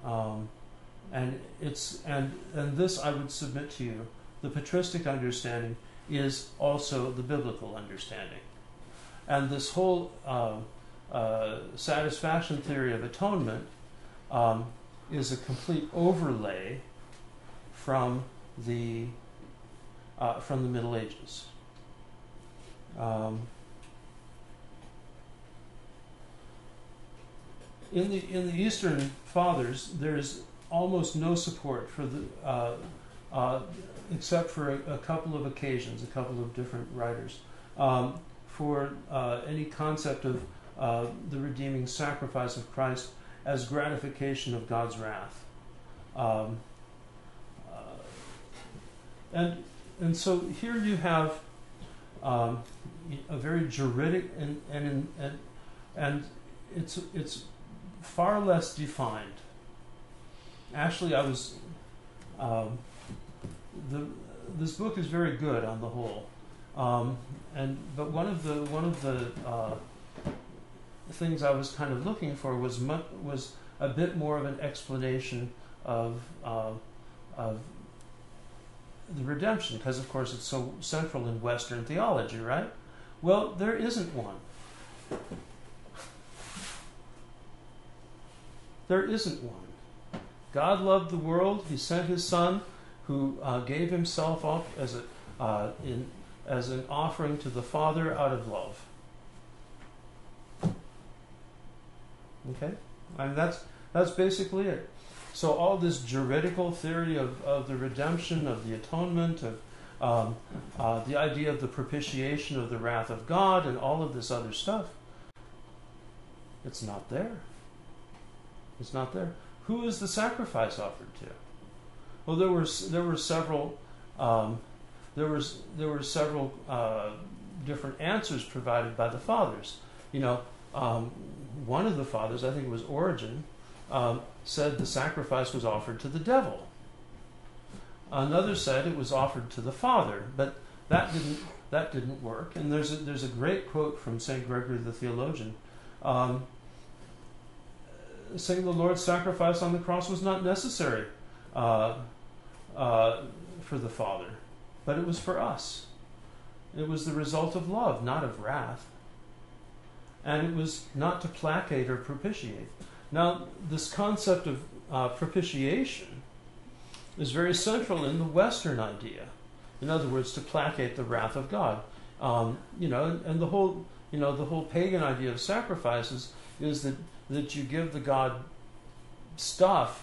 A: And this, I would submit to you, the patristic understanding is also the biblical understanding. And this whole satisfaction theory of atonement is a complete overlay from the Middle Ages. In the Eastern Fathers, there's almost no support for except for a couple of occasions, a couple of different writers, for any concept of the redeeming sacrifice of Christ as gratification of God's wrath. And so here you have a very juridic and it's far less defined. Actually, this book is very good on the whole, but one of the things I was kind of looking for was a bit more of an explanation of the redemption, because of course it's so central in Western theology, right? Well, there isn't one. There isn't one. God loved the world. He sent His Son, who gave Himself up as an offering to the Father out of love. Okay, and that's basically it. So all this juridical theory of the redemption, of the atonement, of the idea of the propitiation of the wrath of God, and all of this other stuff, it's not there. It's not there. Who is the sacrifice offered to? Well, there were several different answers provided by the fathers. One of the fathers, I think it was Origen, said the sacrifice was offered to the devil. Another said it was offered to the Father, but that didn't work. And there's a great quote from St. Gregory the theologian, saying the Lord's sacrifice on the cross was not necessary for the Father, but it was for us. It was the result of love, not of wrath. And it was not to placate or propitiate. Now, this concept of propitiation is very central in the Western idea. In other words, to placate the wrath of God. And the whole pagan idea of sacrifices is that you give the god stuff,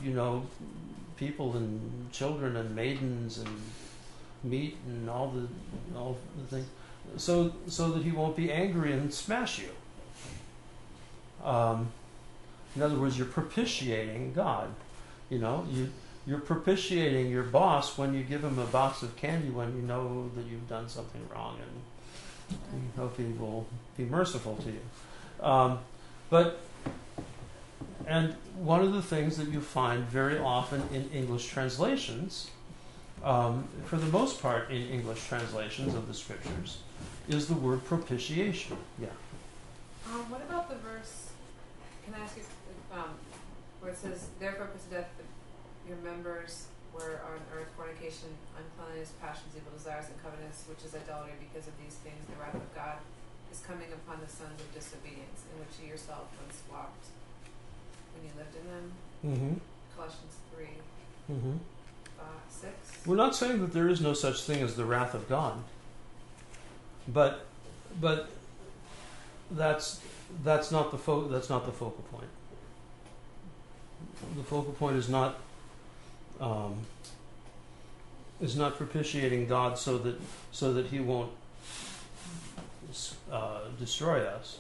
A: people and children and maidens and meat and all the things, so that he won't be angry and smash you. In other words, you're propitiating God. You're propitiating your boss when you give him a box of candy when you know that you've done something wrong, and you hope he will be merciful to you. And one of the things that you find very often in English translations, for the most part in English translations of the scriptures, is the word propitiation. Yeah.
I: What about the verse, can I ask you, where it says, therefore put to death your members were on earth, fornication, uncleanness, passions, evil desires, and covetousness, which is idolatry. Because of these things the wrath of God is coming upon the sons of disobedience, in which you yourself once walked when you lived in them.
A: Mm-hmm.
I: Colossians 3, 6.
A: We're not saying that there is no such thing as the wrath of God, but that's not the focal point. The focal point is not propitiating God so that He won't destroy us.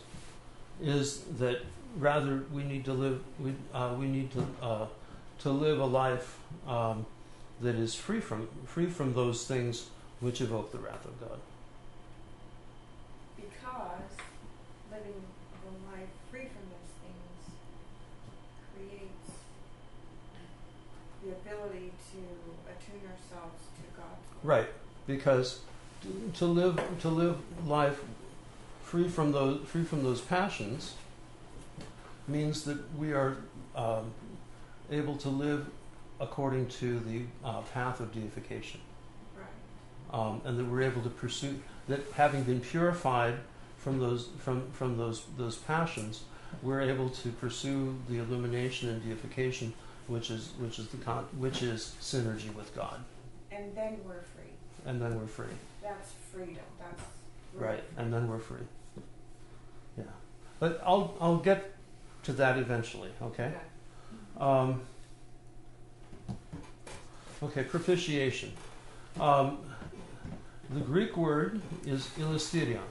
A: Is that rather we need to live to live a life that is free from those things which evoke the wrath of God.
C: Because living the life free from those things creates the ability to attune ourselves to God's will.
A: Right, because to live life free from those passions means that we are able to live according to the path of deification.
C: Right.
A: And that we're able to pursue that, having been purified from those passions, we're able to pursue the illumination and deification, which is synergy with God.
C: And then we're free.
A: And then we're free.
C: That's freedom. That's
A: right. And then we're free. Yeah, but I'll get to that eventually. Okay. Okay. Propitiation. The Greek word is illusterion.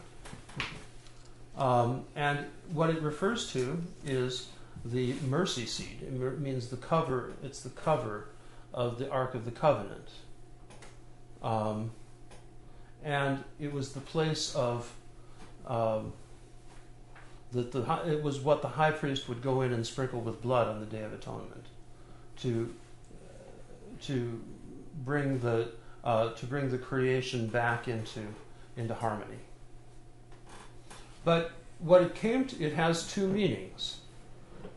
A: And what it refers to is the mercy seat. It means the cover. It's the cover of the Ark of the Covenant. And it was the place of it was what the high priest would go in and sprinkle with blood on the Day of Atonement to bring the creation back into harmony. But what it came to, it has two meanings,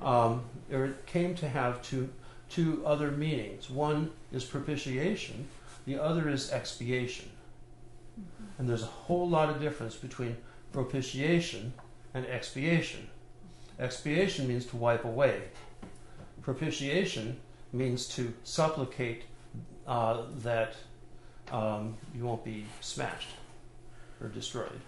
A: or it came to have two other meanings. One is propitiation, the other is expiation. And there's a whole lot of difference between propitiation and expiation. Expiation means to wipe away. Propitiation means to supplicate that you won't be smashed or destroyed.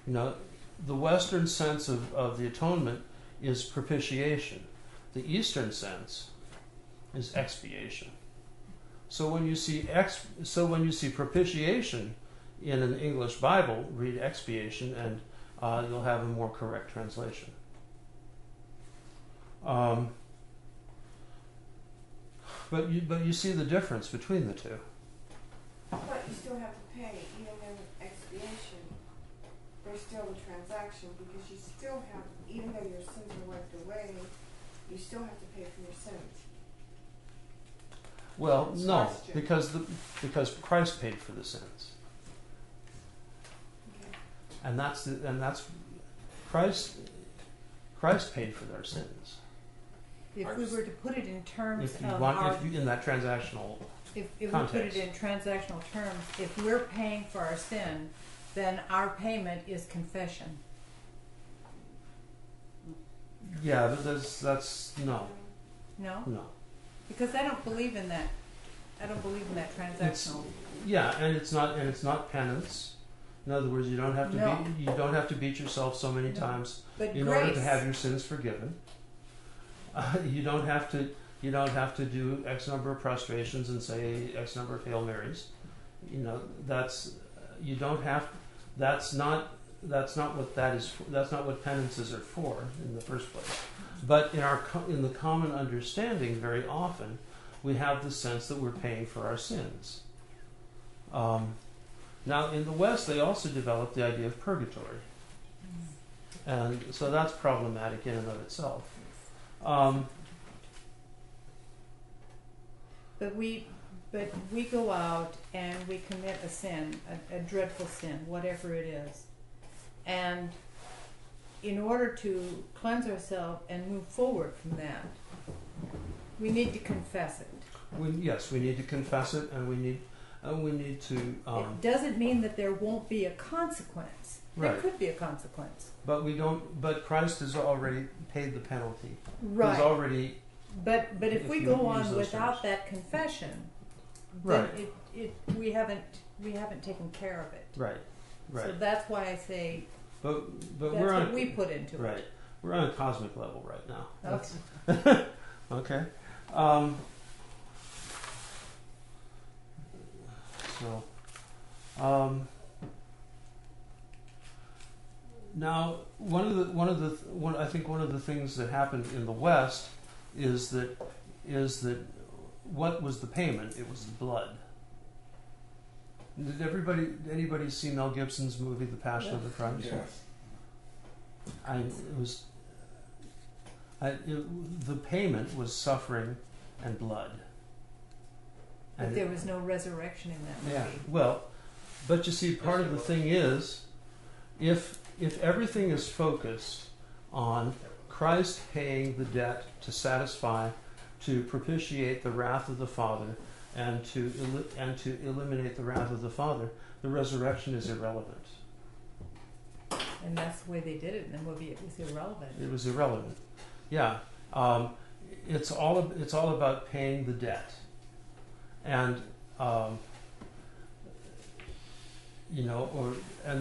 A: The Western sense of the atonement is propitiation. The Eastern sense is expiation. So when you see propitiation in an English Bible, read expiation, and you'll have a more correct translation. But you see the difference between the two.
C: But you still have to pay, even in expiation. There's still a transaction because you still have, even though your sins are wiped away, you still have to pay for your sins.
A: Well, no, because Christ paid for the sins,
C: Okay.
A: and that's Christ paid for their sins.
F: If we were to put it in terms
A: If you
F: of
A: want, in that transactional
F: if we
A: context.
F: put it in transactional terms, if we're paying for our sin, then our payment is confession.
A: Yeah, but that's no.
F: Because I don't believe in that. I don't believe in that transactional.
A: And it's not penance. In other words, you don't have to beat yourself so many times
F: But
A: in order to have your sins forgiven. You don't have to do X number of prostrations and say X number of Hail Marys you know, that's you don't have. That's not what that is. That's not what penances are for in the first place. But in the common understanding, very often we have the sense that we're paying for our sins. Now, in the West, they also developed the idea of purgatory, and so that's problematic in and of itself.
F: But we go out and we commit a sin, a dreadful sin, whatever it is. And in order to cleanse ourselves and move forward from that, we need to confess it.
A: We need to confess it, and we need to.
F: It doesn't mean that there won't be a consequence.
A: Right.
F: There could be a consequence.
A: But we don't. But Christ has already paid the penalty.
F: Right.
A: He's already.
F: But if we
A: you
F: go
A: use
F: on
A: those
F: without
A: terms.
F: that confession,
A: Right.
F: then we haven't taken care of it.
A: Right. Right.
F: So that's why I say
A: but
F: that's
A: we're
F: what
A: on.
F: we put into
A: Right.
F: it.
A: We're on a cosmic level right now.
F: Okay.
A: Okay. Now, I think one of the things that happened in the West is that what was the payment? It was the blood. Did anybody see Mel Gibson's movie The Passion of the Christ?
D: Yes.
A: The payment was suffering and blood.
F: But there was no resurrection in that movie.
A: Yeah, well, but you see, part of the thing is, if everything is focused on Christ paying the debt to satisfy, to propitiate the wrath of the Father, and to eliminate the wrath of the Father, the resurrection is irrelevant.
F: And that's the way they did it in the movie. It was irrelevant.
A: It was irrelevant. Yeah, it's all about paying the debt, and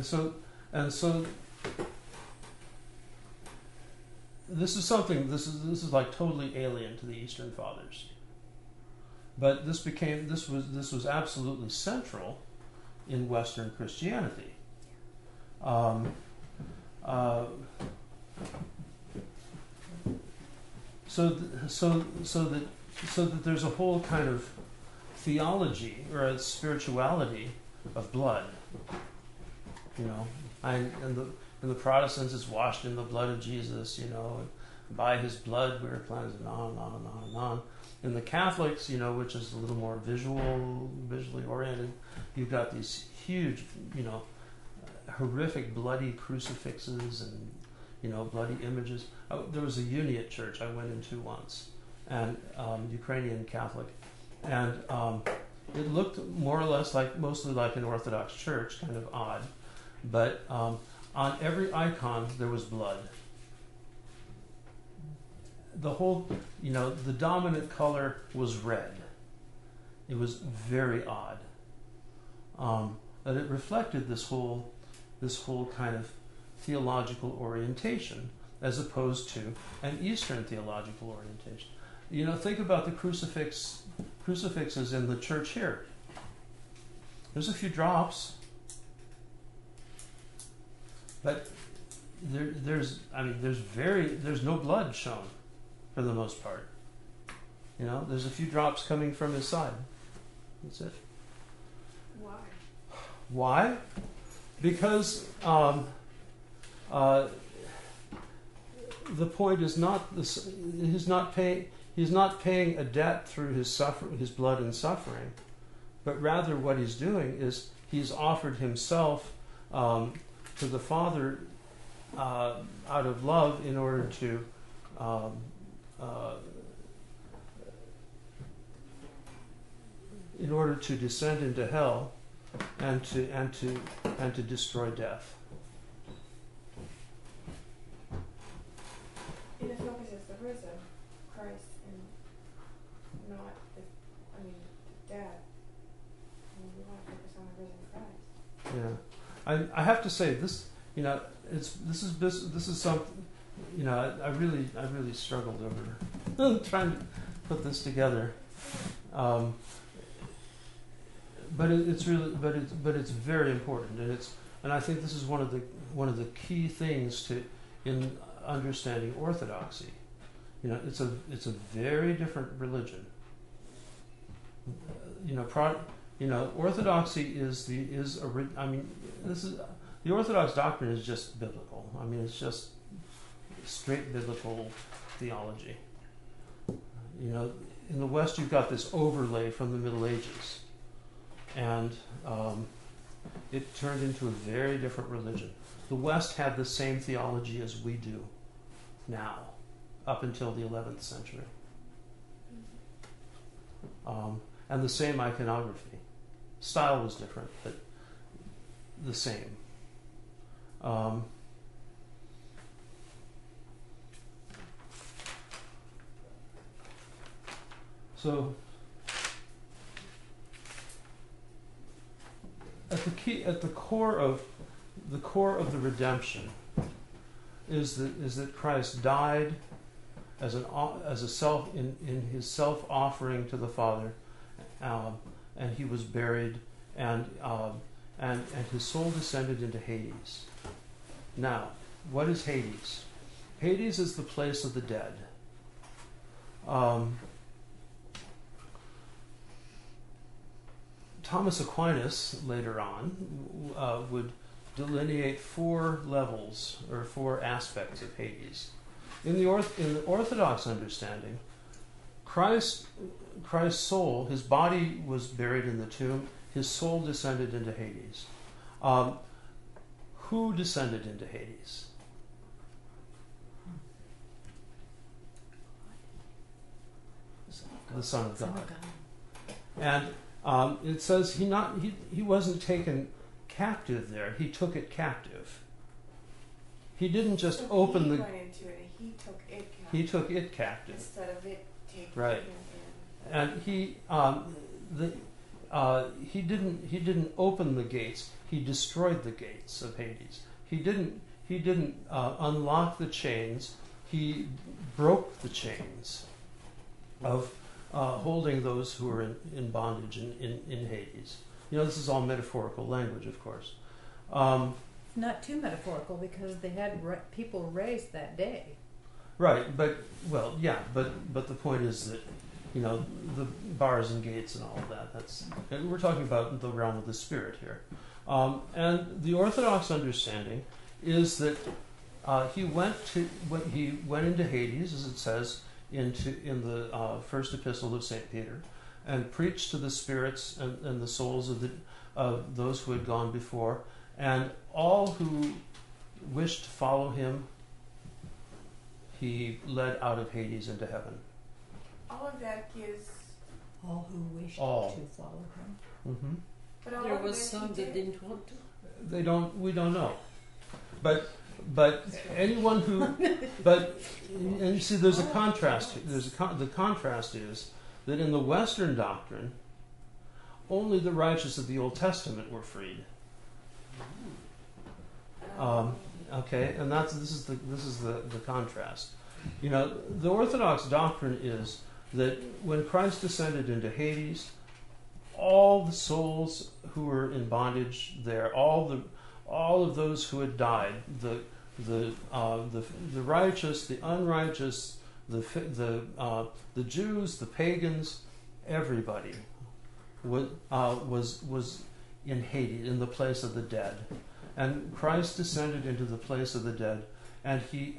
A: so this is something. This is like totally alien to the Eastern Fathers, but this was absolutely central in Western Christianity. So that there's a whole kind of theology or a spirituality of blood. You know, in the Protestants, it's washed in the blood of Jesus. You know, and by His blood we're cleansed, and on and on and on and on. In the Catholics, you know, which is a little more visually oriented, you've got these huge, you know, horrific bloody crucifixes and, you know, bloody images. There was a Uniate church I went into once, and Ukrainian Catholic, and it looked more or less mostly like an Orthodox church, kind of odd, but on every icon there was blood. The whole, you know, the dominant color was red. It was very odd, but it reflected this whole kind of theological orientation, as opposed to an Eastern theological orientation. You know, think about the crucifixes in the church here. There's a few drops, but there's no blood shown for the most part. You know, there's a few drops coming from his side. That's it.
C: Why?
A: Why? Because the point is not this. He's not paying a debt through his blood and suffering, but rather what he's doing is he's offered himself to the Father out of love in order to descend into hell and to destroy death.
C: And the focus is the risen Christ and not the death. We want to focus on the risen Christ.
A: Yeah, I have to say this. You know, this is something. You know, I really struggled over trying to put this together. it's really, but it's very important, and I think this is one of the key things in understanding Orthodoxy. It's a very different religion. Orthodoxy the Orthodox doctrine is just biblical. I mean, it's just straight biblical theology. In the West, you've got this overlay from the Middle Ages, and it turned into a very different religion. The West had the same theology as we do now, up until the 11th century, and the same iconography. Style was different, but the same. So at the core of the redemption is that Christ died as a self in his self offering to the Father, and he was buried, and his soul descended into Hades. Now, what is Hades? Hades is the place of the dead. Thomas Aquinas later on would delineate 4 levels or 4 aspects of Hades. In the Orthodox understanding, Christ's soul, his body was buried in the tomb, his soul descended into Hades. Who descended into Hades? The Son of God. And it says he wasn't taken captive there. He took it captive. He didn't just
C: So
A: open
C: he
A: the.
C: went into it and he took it captive.
A: He took it captive.
C: Instead of it taking
A: Right.
C: him in.
A: And he didn't open the gates. He destroyed the gates of Hades. He didn't unlock the chains. He broke the chains of holding those who are in bondage in Hades. This is all metaphorical language, of course.
F: Not too metaphorical, because they had people raised that day.
A: Right, but the point is that the bars and gates and all of that. We're talking about the realm of the spirit here, and the Orthodox understanding is that he went into Hades, as it says in the first epistle of St. Peter, and preached to the spirits and the souls of those who had gone before, and all who wished to follow him, he led out of Hades into heaven.
C: All of that gives.
F: All who wished
A: All.
F: to follow him.
A: Mm-hmm.
C: But all
E: There
C: of
E: was
C: that
E: some
C: he
E: that
C: did.
E: didn't want to.
A: We don't know, but anyone who, and you see, there's a contrast. The contrast is that in the Western doctrine, only the righteous of the Old Testament were freed. Okay, and this is the contrast. The Orthodox doctrine is that when Christ descended into Hades, all the souls who were in bondage there, all of those who had died, the righteous, the unrighteous, the Jews, the pagans, everybody was in Hades, in the place of the dead, and Christ descended into the place of the dead, and he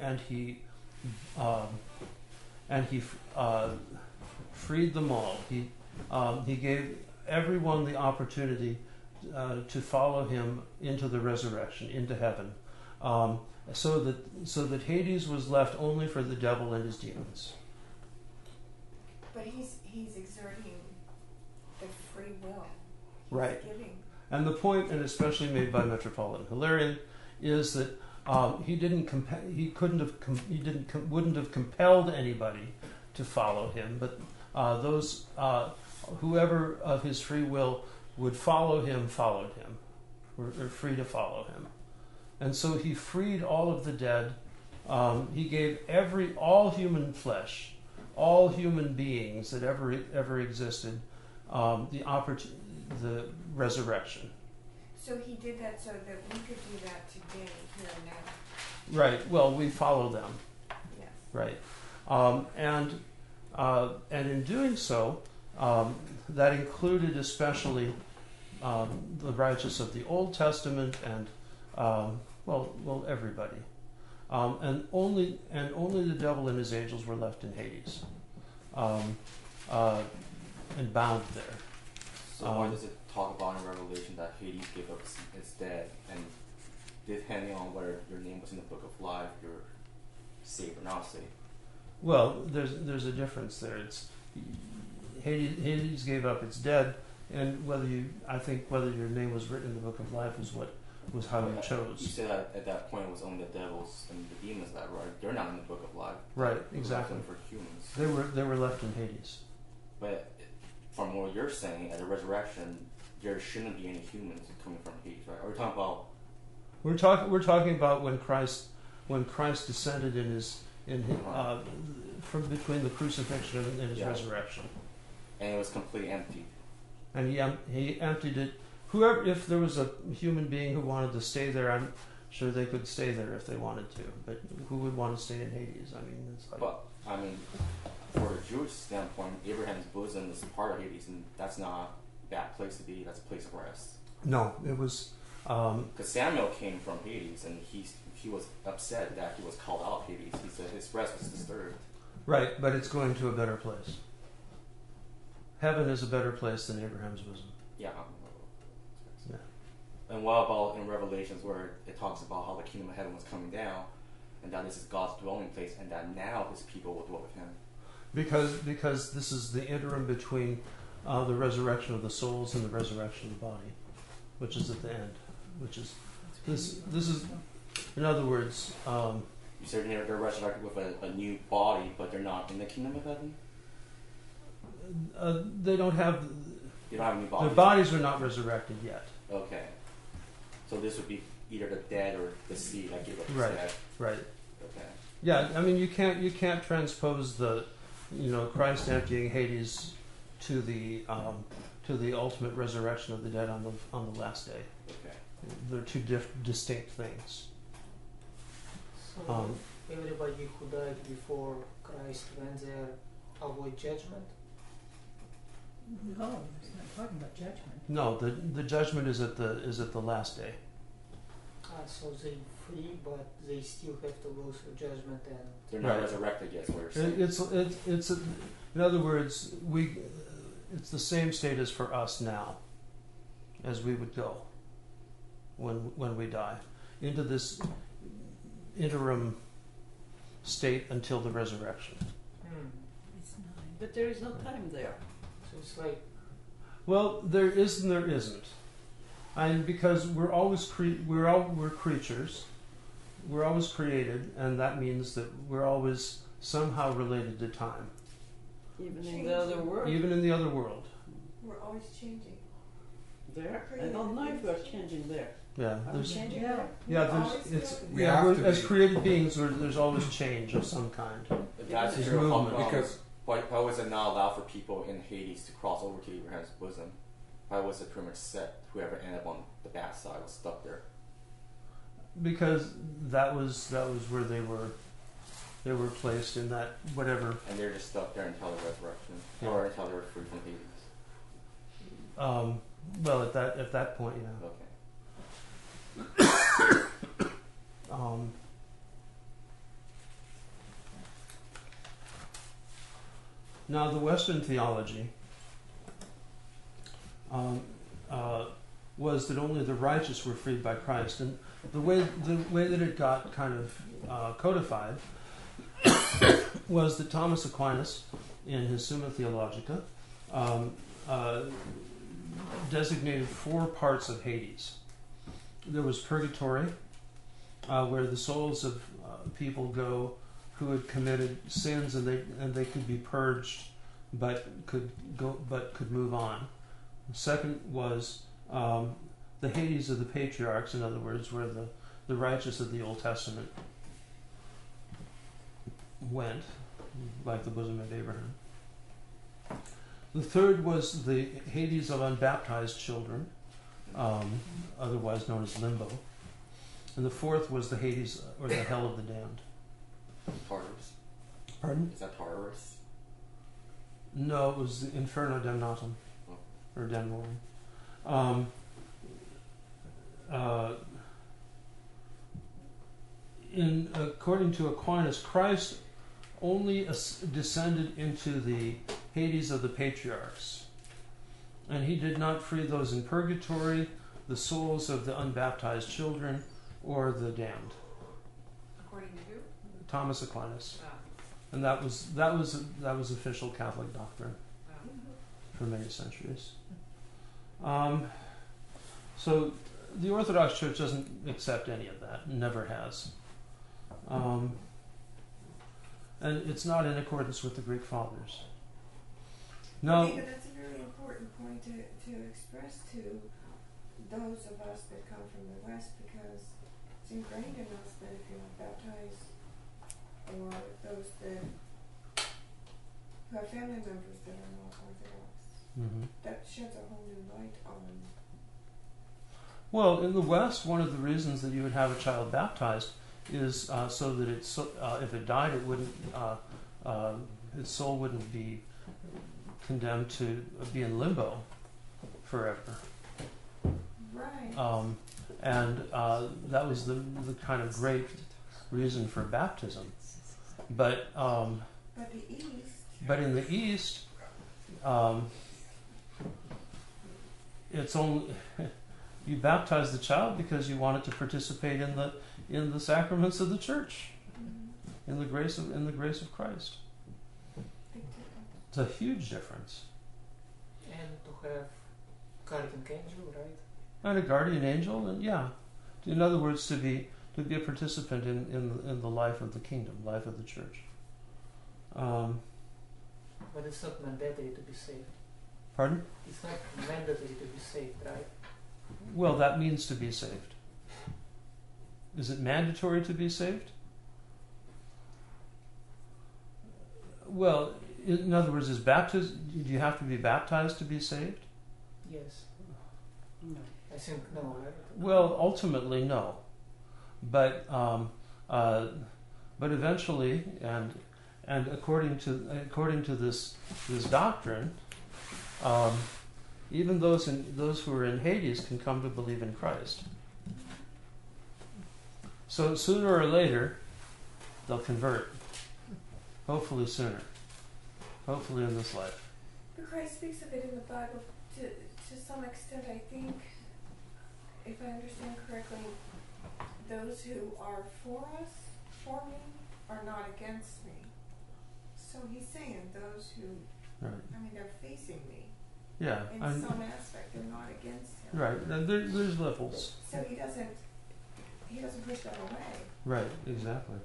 A: freed them all. He gave everyone the opportunity to follow him into the resurrection, into heaven, so that Hades was left only for the devil and his demons.
C: But he's exerting the free will. He's
A: Right.
C: giving.
A: And the point, and especially made by Metropolitan Hilarion, is that he wouldn't have compelled anybody to follow him, but those whoever of his free will would follow him followed him, were free to follow him, and so he freed all of the dead. He gave all human flesh, all human beings that ever existed, the opportunity. the resurrection.
C: So he did that so that we could do that today, here and now.
A: Right. Well, we follow them.
C: Yes.
A: Right. And in doing so, that included especially the righteous of the Old Testament and well everybody. And only the devil and his angels were left in Hades, and bound there.
B: So why does it talk about in Revelation that Hades gave up its dead, and depending on whether your name was in the book of life, you're saved or not saved?
A: Well, there's a difference there. It's Hades gave up its dead, and whether your name was written in the book of life was how you chose.
B: You said that at that point it was only the devils and the demons that were. They're not in the book of life.
A: Right, exactly.
B: For humans.
A: They were left in Hades.
B: But from what you're saying, at the resurrection, there shouldn't be any humans coming from Hades, right? Are we talking about?
A: We're talking about when Christ descended from between the crucifixion and his resurrection,
B: and it was completely empty.
A: And he emptied it. If there was a human being who wanted to stay there, I'm sure they could stay there if they wanted to. But who would want to stay in Hades? I mean, it's like.
B: But I mean, for a Jewish standpoint, Abraham's bosom is part of Hades, and that's not a bad place to be. That's a place of rest.
A: No, it was.
B: Because Samuel came from Hades, and he was upset that he was called out of Hades. He said his rest was disturbed.
A: Right, but it's going to a better place. Heaven is a better place than Abraham's bosom.
B: Yeah.
A: Yeah.
B: And what about in Revelations where it talks about how the kingdom of heaven was coming down, and that this is God's dwelling place, and that now his people will dwell with him?
A: Because this is the interim between the resurrection of the souls and the resurrection of the body, which is at the end. Which is this is, in other words.
B: You said they're resurrected with a new body, but they're not in the kingdom of heaven.
A: They don't have.
B: You don't have any bodies.
A: Their bodies are not resurrected yet.
B: Okay. So this would be either the dead or the seed that gave up his
A: Right.
B: dead.
A: Right.
B: Okay.
A: Yeah, I mean you can't transpose the, Christ emptying Hades to the ultimate resurrection of the dead on the last day.
B: Okay.
A: They're two distinct things.
G: So everybody who died before Christ went there avoid judgment?
F: No, it's not talking about judgment.
A: No, the judgment is at the last day.
G: So they free, but they still have to go through judgment, and
B: They're not resurrected yet, is what you're saying.
A: It's in other words, it's the same state as for us now, as we would go when we die, into this interim state until the resurrection.
E: It's not. But there is no time there.
G: so it's like
A: Well, there is and there isn't, and because we're always we're creatures, we're always created, and that means that we're always somehow related to time,
E: Even in the other world.
A: even in the other world.
C: We're always changing.
E: There? I don't know if we're changing there.
A: Yeah,
E: Are we
A: there's
E: changing
F: Yeah.
E: there?
A: yeah,
C: We're always
A: there's it's
C: going.
D: We
A: yeah,
D: have to
A: as
D: be.
A: created beings, there's always change of some kind.
B: But that's
A: There's
B: true.
A: movement.
D: Because
B: Why was it not allowed for people in Hades to cross over to Abraham's bosom? Why was it pretty much set? Whoever ended up on the bad side was stuck there.
A: Because that was where they were placed in that whatever.
B: And they're just stuck there until the resurrection.
A: Yeah.
B: Or until they were free from Hades.
A: Well, at that point, yeah.
B: Okay.
A: Now, the Western theology was that only the righteous were freed by Christ, and the way that it got kind of codified was that Thomas Aquinas, in his Summa Theologica, designated 4 parts of Hades. There was purgatory, where the souls of people go who had committed sins, and they could be purged, but could move on. The second was the Hades of the patriarchs, in other words, where the righteous of the Old Testament went, like the bosom of Abraham. The third was the Hades of unbaptized children, otherwise known as limbo. And the fourth was the Hades, or the hell of the damned.
B: Tartarus.
A: Pardon?
B: Is that Tartarus?
A: No, it was the Inferno Damnatum, or Damnorum. According to Aquinas, Christ only descended into the Hades of the patriarchs, and he did not free those in purgatory, the souls of the unbaptized children, or the damned.
I: According to who?
A: Thomas Aquinas,
I: Oh.
A: and that was official Catholic doctrine
I: Oh.
A: for many centuries. So the Orthodox Church doesn't accept any of that, never has. And it's not in accordance with the Greek Fathers.
C: I
A: No,
C: think that's a very important point to express to those of us that come from the West, because it's ingrained in us that if you're not baptized, or those that who have family members that are not Orthodox, that sheds a whole new light on.
A: Well, in the West, one of the reasons that you would have a child baptized is so that if it died, it wouldn't, its soul wouldn't be condemned to be in limbo forever.
C: Right.
A: And that was the kind of great reason for baptism. But
C: the East.
A: But in the East, it's only you baptize the child because you wanted to participate in the sacraments of the church, in the grace of Christ. It's a huge difference.
G: And to have guardian angel, right?
A: And a guardian angel, and yeah, in other words, to be a participant in the life of the kingdom, life of the church.
G: But it's not mandatory to be saved.
A: Pardon?
G: It's not mandatory to be saved, right?
A: Well, that means to be saved. Is it mandatory to be saved? Well, in other words, do you have to be baptized to be saved?
G: Yes.
E: No.
G: I think no, right?
A: Well, ultimately, no. But eventually, and according to this doctrine, even those who are in Hades can come to believe in Christ. So sooner or later, they'll convert. Hopefully sooner. Hopefully in this life.
C: But Christ speaks of it in the Bible to some extent, I think, if I understand correctly, those who are for me, are not against me. So he's saying those who,
A: Right.
C: I mean, they're facing me.
A: Yeah.
C: In some aspect, they're not against him.
A: Right. And there's levels.
C: So he doesn't push them away.
A: Right. Exactly.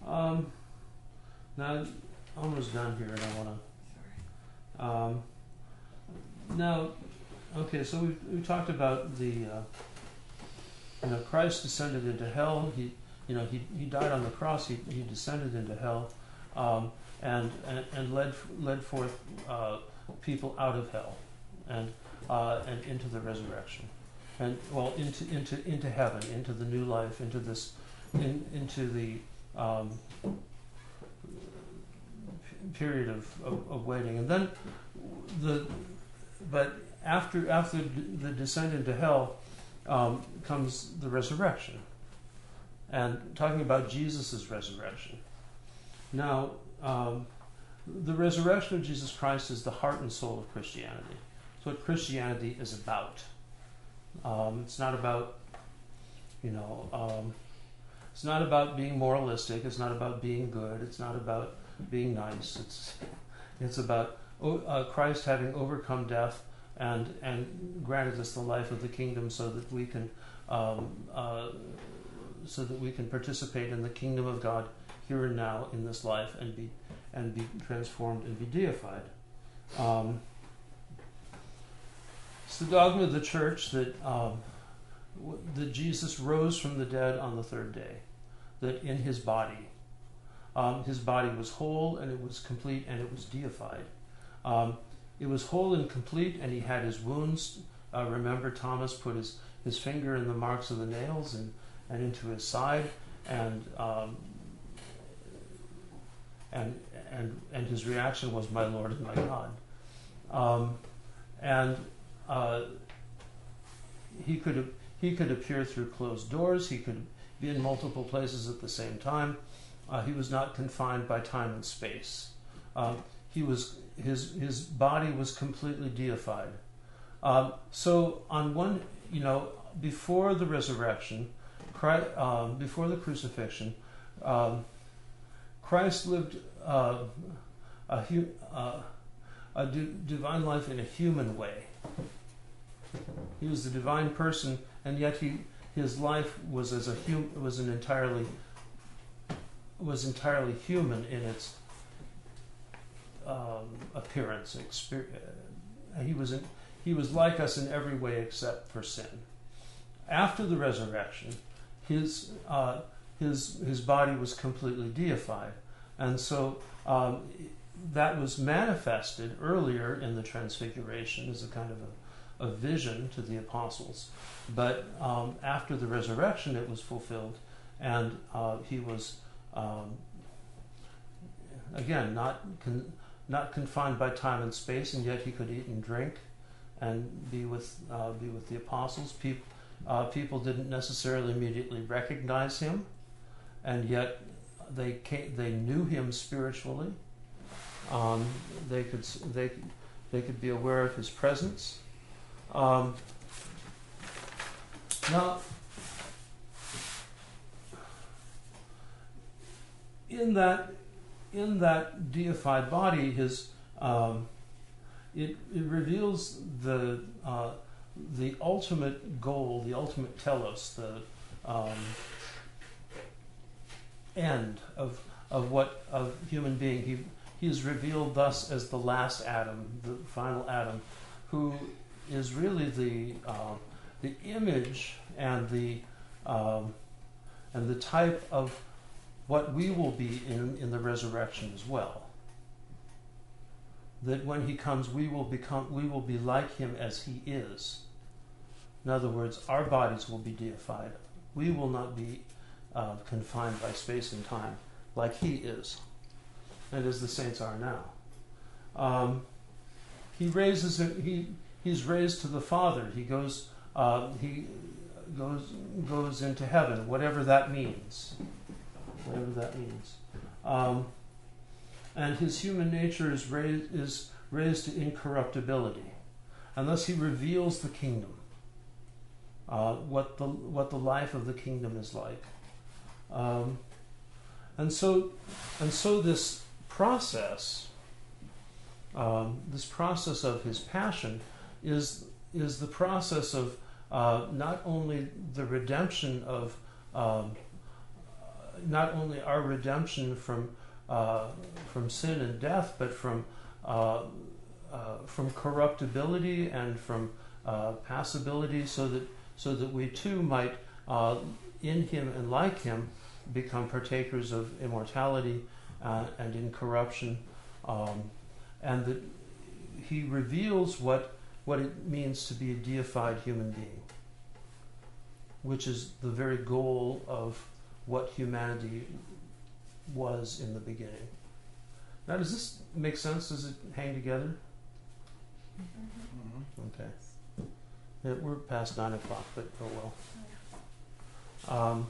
A: Now, almost done here, and I want to. Now, okay. So we talked about the. Christ descended into hell. He died on the cross. He descended into hell, and led forth people out of hell, and into the resurrection, and into heaven, into the new life, into the period of waiting, and then but after the descent into hell comes the resurrection, and talking about Jesus' resurrection. Now, the resurrection of Jesus Christ is the heart and soul of Christianity. It's what Christianity is about. It's not about, it's not about being moralistic. It's not about being good. It's not about being nice. It's about Christ having overcome death and granted us the life of the kingdom, so that we can participate in the kingdom of God here and now in this life, and be transformed and be deified. It's the dogma of the church that Jesus rose from the dead on the third day, that in his body was whole, and it was complete, and it was deified. it was whole and complete, and he had his wounds. Remember, Thomas put his finger in the marks of the nails and into his side, and his reaction was, "My Lord and my God." He could appear through closed doors. He could be in multiple places at the same time. He was not confined by time and space. His body was completely deified. So on one, before the resurrection, before the crucifixion, Christ lived a divine life in a human way. He was the divine person, and yet his life was entirely human in its appearance. He was like us in every way except for sin. After the resurrection, his body was completely deified, and so that was manifested earlier in the Transfiguration as a kind of a vision to the apostles. But after the resurrection, it was fulfilled, and he was again not confined by time and space, and yet he could eat and drink and be with the apostles. People didn't necessarily immediately recognize him, and yet they knew him spiritually. They could be aware of his presence. Now, in that deified body, it reveals the ultimate goal, the ultimate telos, the end of human being. He is revealed thus as the last Adam, the final Adam, who is really the image and the type of what we will be in the resurrection as well. That when he comes, we will be like him as he is. In other words, our bodies will be deified. We will not be confined by space and time like he is, and as the saints are now. He's raised to the Father. He goes into heaven, whatever that means. And his human nature is raised to incorruptibility, and thus he reveals the kingdom, what the life of the kingdom is like, and so this process of his passion is the process of not only the redemption of not only our redemption from sin and death, but from corruptibility and from passibility, so that we too might, in him and like him, become partakers of immortality and incorruption, and that he reveals what it means to be a deified human being, which is the very goal of what humanity was in the beginning. Now, does this make sense? Does it hang together? Mm-hmm. Okay. Yeah, we're past 9 o'clock, but oh well.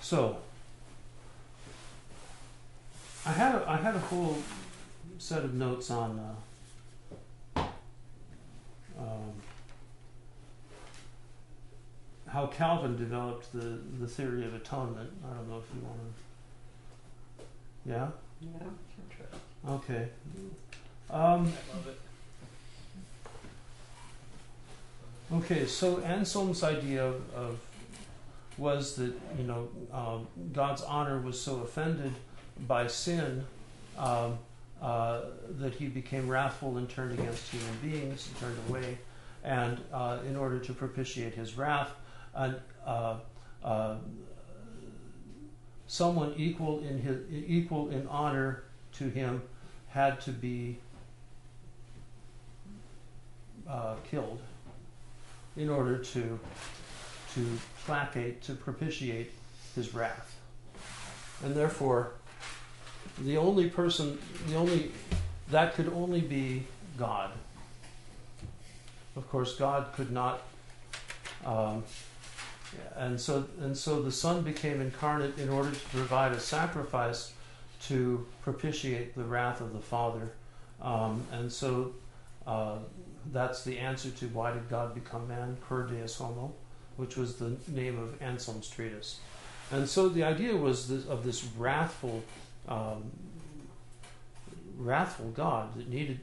A: So I had a whole set of notes on how Calvin developed the theory of atonement. I don't know if you want to. Yeah?
E: Yeah,
A: okay.
J: I love it.
A: Okay, so Anselm's idea was that God's honor was so offended by sin that he became wrathful and turned against human beings, and turned away, and in order to propitiate his wrath, someone equal in honor to him had to be killed in order to placate, to propitiate his wrath. And therefore, that could only be God. Of course, God could not, and so the Son became incarnate in order to provide a sacrifice to propitiate the wrath of the Father, and so that's the answer to why did God become man, cur deus homo, which was the name of Anselm's treatise. And so the idea was this wrathful God that needed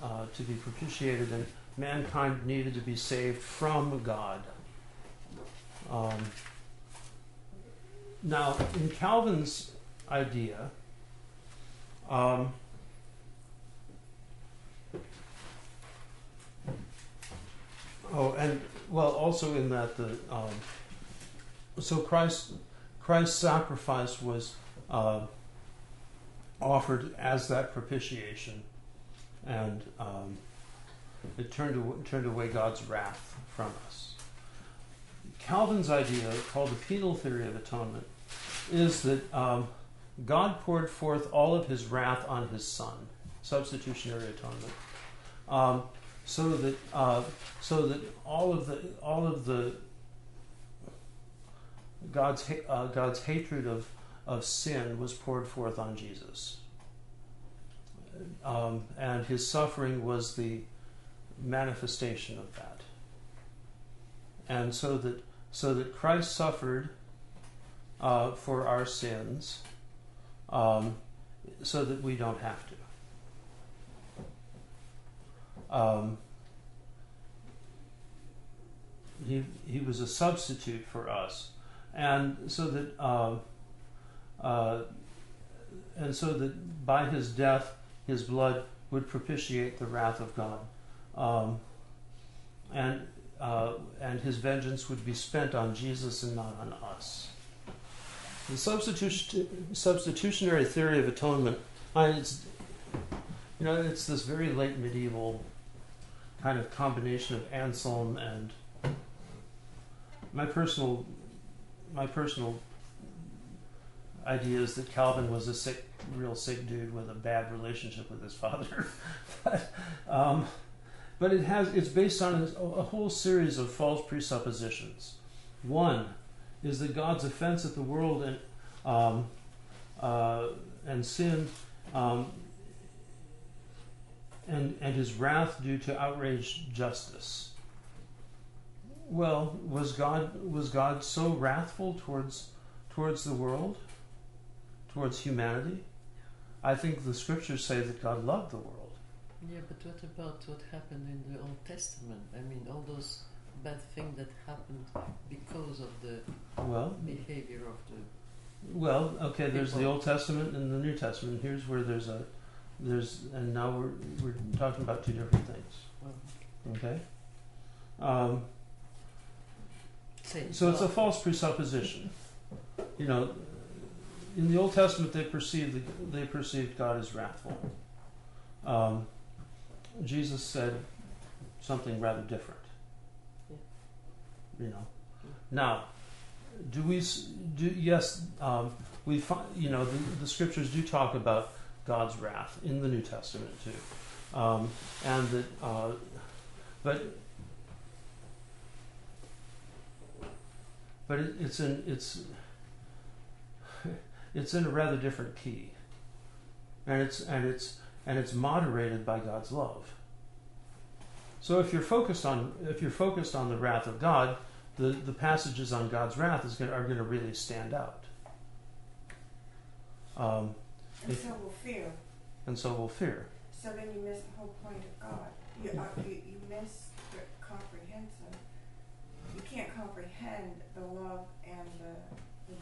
A: to be propitiated, and mankind needed to be saved from God. Now, in Calvin's idea, also in that so Christ's sacrifice was offered as that propitiation, and it turned away God's wrath from us. Calvin's idea, called the penal theory of atonement, is that God poured forth all of his wrath on his Son, substitutionary atonement, so that all of the God's hatred of sin was poured forth on Jesus, and his suffering was the manifestation of that, and so that Christ suffered for our sins, so that we don't have to. He was a substitute for us, and so that by his death, his blood would propitiate the wrath of God, and his vengeance would be spent on Jesus and not on us. The substitutionary theory of atonement, it's this very late medieval kind of combination of Anselm and my personal idea is that Calvin was a real sick dude with a bad relationship with his father, but it's based on a whole series of false presuppositions. One is that God's offense at the world and sin, and his wrath due to outraged justice. Well, was God so wrathful towards the world, towards humanity? I think the scriptures say that God loved the world.
E: Yeah, but what about what happened in the Old Testament? I mean, all those bad things that happened because of the behavior of the...
A: Well, okay, there's the Old Testament and the New Testament. Here's where and now we're talking about two different things. Okay? So it's a false presupposition. In the Old Testament they perceived God as wrathful. Jesus said something rather different. Now, we find, the scriptures do talk about God's wrath in the New Testament too, and that, but it's in a rather different key, and it's moderated by God's love. So if you're focused on the wrath of God, the passages on God's wrath are going to really stand out.
C: And so will fear.
A: And so will fear.
C: So then you miss the whole point of God. You miss the comprehensive. You can't comprehend the love and the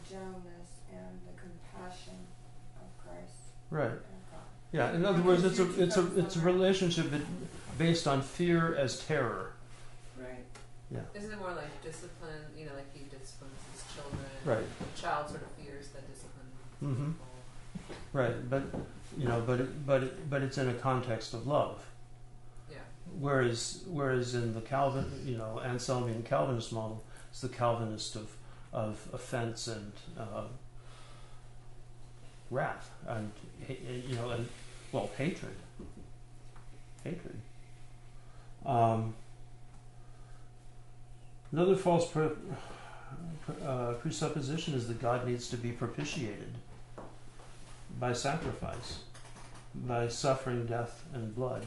C: gentleness and the compassion of Christ.
A: Right.
C: And God.
A: Yeah. In other words, it's a relationship based on fear as terror.
C: Right.
A: Yeah.
I: Isn't it more like discipline? Like he disciplines his children.
A: Right.
I: The child sort of fears that discipline.
A: Mm-hmm. Right, but it's in a context of love.
I: Yeah.
A: Whereas in the Calvin, Anselmian Calvinist model, it's the Calvinist of offense and wrath and hatred. Another false presupposition is that God needs to be propitiated by sacrifice, by suffering, death, and blood.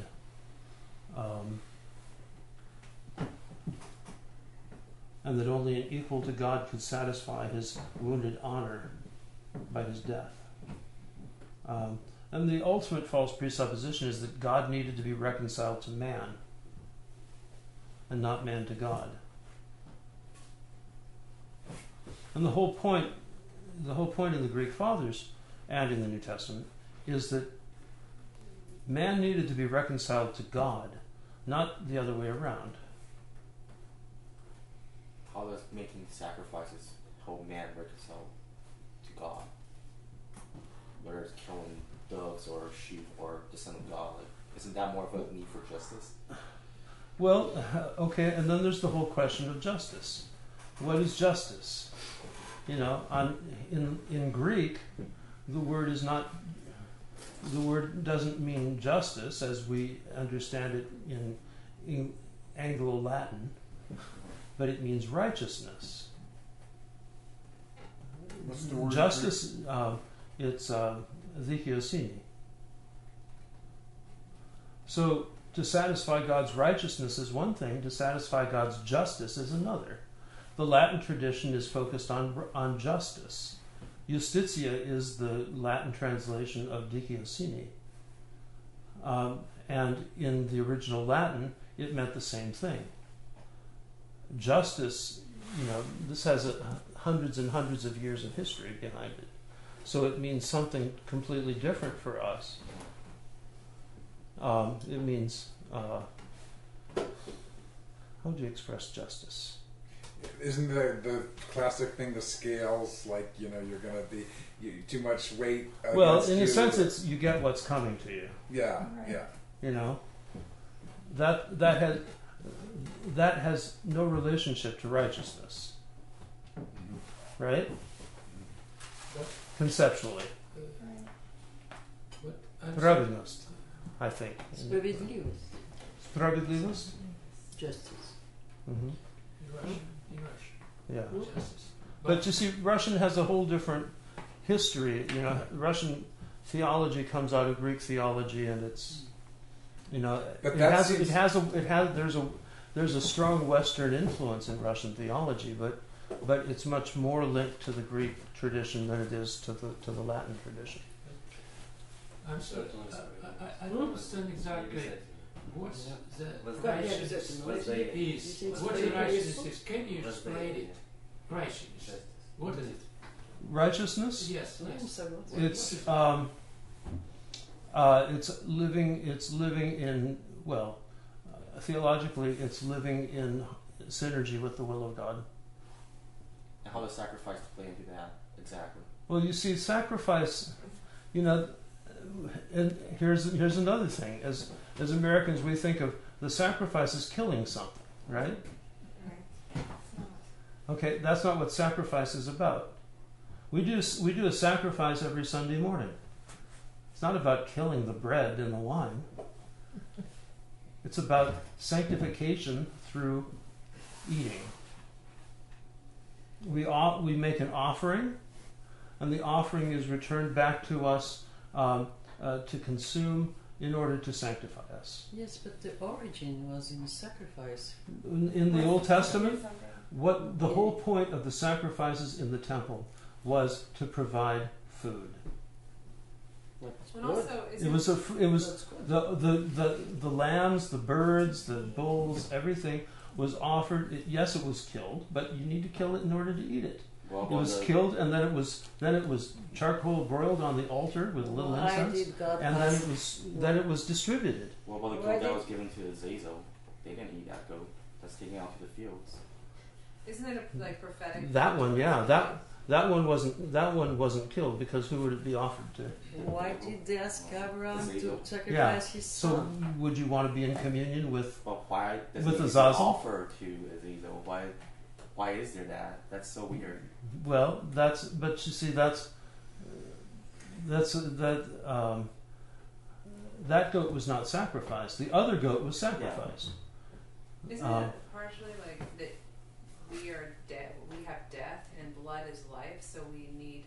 A: And that only an equal to God could satisfy his wounded honor by his death. And the ultimate false presupposition is that God needed to be reconciled to man and not man to God. And the whole point in the Greek Fathers and in the New Testament is that man needed to be reconciled to God, not the other way around.
B: How does making sacrifices help man reconcile to God? Whether it's killing doves or sheep or the Son of God, isn't that more of a need for justice?
A: Well, okay, and then there's the whole question of justice. What is justice? In Greek, the word doesn't mean justice as we understand it in Anglo-Latin, but it means righteousness.
D: What's the word?
A: Justice, it's dikaiosune. So to satisfy God's righteousness is one thing, to satisfy God's justice is another. The Latin tradition is focused on justice. Justitia is the Latin translation of dikaiosune. And in the original Latin, it meant the same thing. Justice, this has hundreds and hundreds of years of history behind it. So it means something completely different for us. It means, how do you express justice?
D: Isn't the classic thing the scales, like, you're going to be too much weight?
A: Well, in a sense, it's you get what's coming to you.
D: Yeah, yeah.
A: That has no relationship to righteousness, right? Conceptually, sprawiedliwość, I think.
E: Sprawiedliwość.
A: Sprawiedliwość?
E: Justice.
A: Mm-hmm.
J: In Russian.
A: Yeah.
J: Justice.
A: But you see, Russian has a whole different history. Russian theology comes out of Greek theology, and it's, there's a strong Western influence in Russian theology, but it's much more linked to the Greek tradition than it is to the Latin tradition.
J: I'm sorry, I don't understand exactly what's the righteousness is. What the righteousness is? Can you explain it? Righteousness. What is it?
A: Righteousness?
J: Yes.
A: It's living in, theologically, it's living in synergy with the will of God.
B: And how does sacrifice play into that exactly?
A: Well, you see, sacrifice, and here's another thing. As Americans, we think of the sacrifice as killing something, right? Okay, that's not what sacrifice is about. We do a sacrifice every Sunday morning. It's not about killing the bread and the wine. It's about sanctification through eating. We make an offering, and the offering is returned back to us to consume in order to sanctify us.
E: Yes, but the origin was in sacrifice.
A: In the Old Testament, what the whole point of the sacrifices in the temple was to provide food.
I: And also,
A: It was the lambs, the birds, the bulls, everything was offered. Yes, it was killed, but you need to kill it in order to eat it. It was killed, and then it was charcoal broiled on the altar with a little incense, and then it was distributed.
B: What about the goat that was given to Azazel? They didn't eat that goat. That's taken out to the fields.
I: Isn't it prophetic?
A: That one, yeah. That one wasn't killed, because who would it be offered to?
E: Why did they ask Abraham to sacrifice
A: Yeah.
E: his
A: So
E: son?
A: would you want to be in communion with?
B: But why does
A: With
B: he
A: the Zazen?
B: offer to Azazel? Why is there that? That's so weird.
A: Well, but you see, that goat was not sacrificed. The other goat was sacrificed.
I: Isn't it partially like that we are dead, we have death, and blood is life, so we need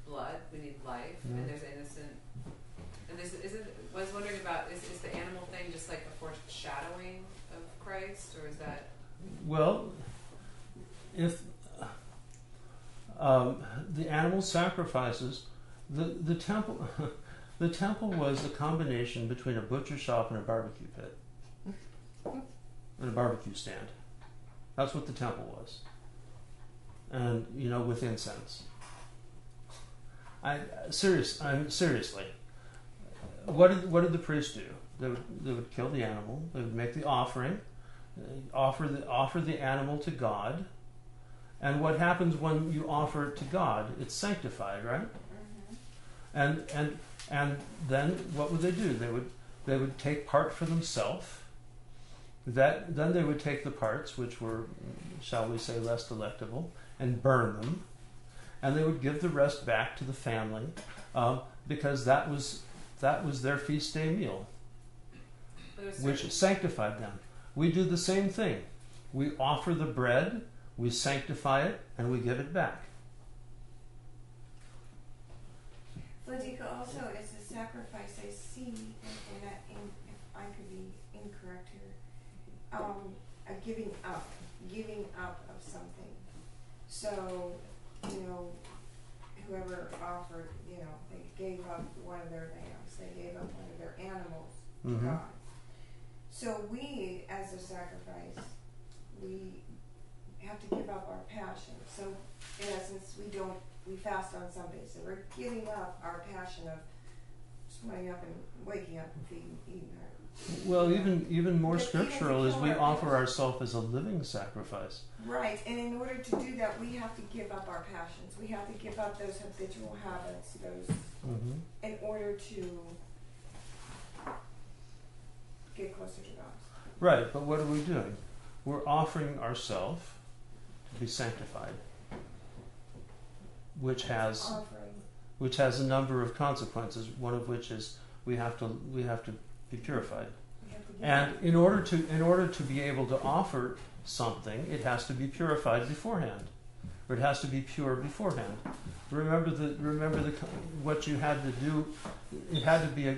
I: blood, we need life, and there's innocent. And this isn't. I was wondering about is the animal thing just like a foreshadowing of Christ, or is that?
A: Well, if the animal sacrifices, the temple, the temple was a combination between a butcher shop and a barbecue pit, and a barbecue stand. That's what the temple was, and with incense. Seriously. What did the priests do? They would kill the animal. They would make the offering, offer the animal to God. And what happens when you offer it to God? It's sanctified, right? Mm-hmm. And then what would they do? They would take part for themselves. Then they would take the parts which were, shall we say, less delectable, and burn them. And they would give the rest back to the family, because that was their feast day meal, which sanctified them. We do the same thing. We offer the bread, we sanctify it, and we give it back.
C: Ladika, also as a sacrifice, I see, and if I could be incorrect here, a giving up of something. So, whoever offered, they gave up one of their lambs, they gave up one of their animals to God. So we, as a sacrifice, we have to give up our passion. So, in essence, we fast on Sundays, so we're giving up our passion of swimming up and waking up and eating our.
A: Well, even more scriptural is we offer ourselves as a living sacrifice.
C: Right, and in order to do that, we have to give up our passions. We have to give up those habitual habits, in order to get closer to God.
A: Right, but what are we doing? We're offering ourselves to be sanctified, which has a number of consequences. One of which is we have to be purified, and in order to be able to offer something, it has to be purified beforehand, or it has to be pure beforehand. Remember what you had to do. It had to be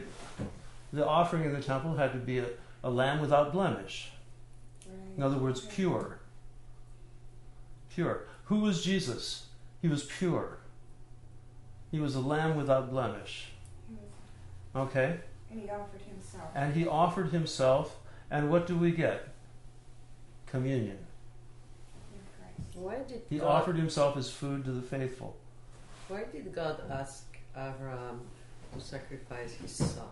A: the offering in the temple had to be a lamb without blemish. In other words, pure. Pure. Who was Jesus? He was pure. He was a lamb without blemish. Okay?
C: And he offered himself.
A: And he offered himself, and what do we get? Communion.
E: Why did
A: he offered himself as food to the faithful.
E: Why did God ask Abraham to sacrifice his son?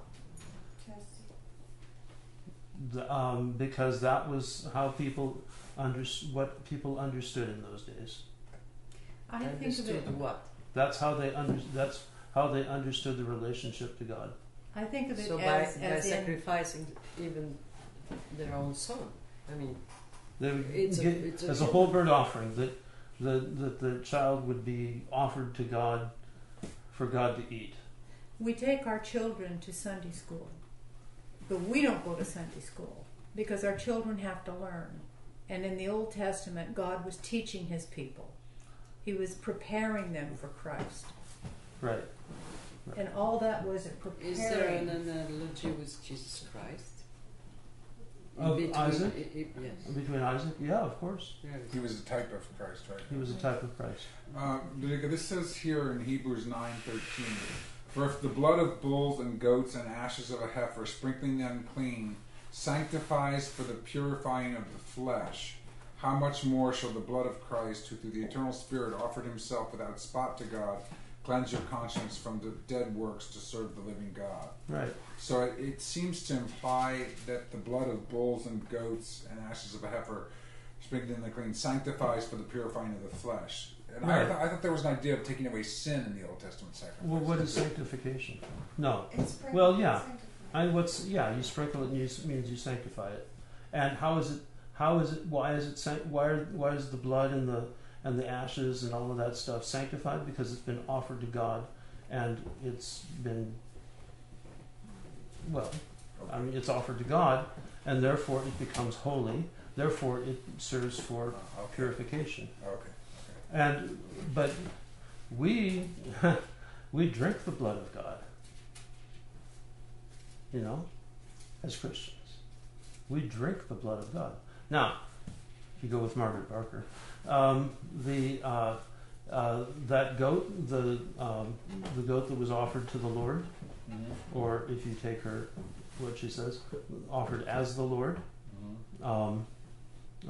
A: Because that was how people understood in those days.
F: I think of it.
E: What?
A: That's how they understood the relationship to God.
F: I think of it
E: so
F: as
E: by sacrificing even their own son. I mean,
A: they would as a whole burnt offering that the child would be offered to God for God to eat.
F: We take our children to Sunday school, but we don't go to Sunday school because our children have to learn. And in the Old Testament, God was teaching his people. He was preparing them for Christ.
A: Right.
F: And all that was preparing.
E: Is there an analogy with Jesus Christ?
A: Of Isaac?
E: Yes.
A: Between Isaac? Yeah, of course.
D: Yeah, he was a type of Christ, right?
A: He was a type of Christ.
D: This says here in Hebrews 9:13, for if the blood of bulls and goats and ashes of a heifer, sprinkling them clean, sanctifies for the purifying of the flesh, how much more shall the blood of Christ, who through the eternal Spirit offered himself without spot to God, cleanse your conscience from the dead works to serve the living God.
A: Right.
D: So it seems to imply that the blood of bulls and goats and ashes of a heifer, sprinkling them clean, sanctifies for the purifying of the flesh. And
A: Right.
D: I thought there was an idea of taking away sin in the Old Testament sacrifice.
A: Well, what is sanctification? No.
C: It's sprinkled
A: Well,
C: and
A: yeah.
C: sanctified.
A: You sprinkle it and means you sanctify it. And how is it? Why is the blood and the ashes and all of that stuff sanctified? Because it's been offered to God, and it's been it's offered to God, and therefore it becomes holy. Therefore, it serves for purification.
D: Okay.
A: But we we drink the blood of God. As Christians, we drink the blood of God. Now, if you go with Margaret Barker, that goat, the goat that was offered to the Lord, or if you take her, what she says, offered as the Lord,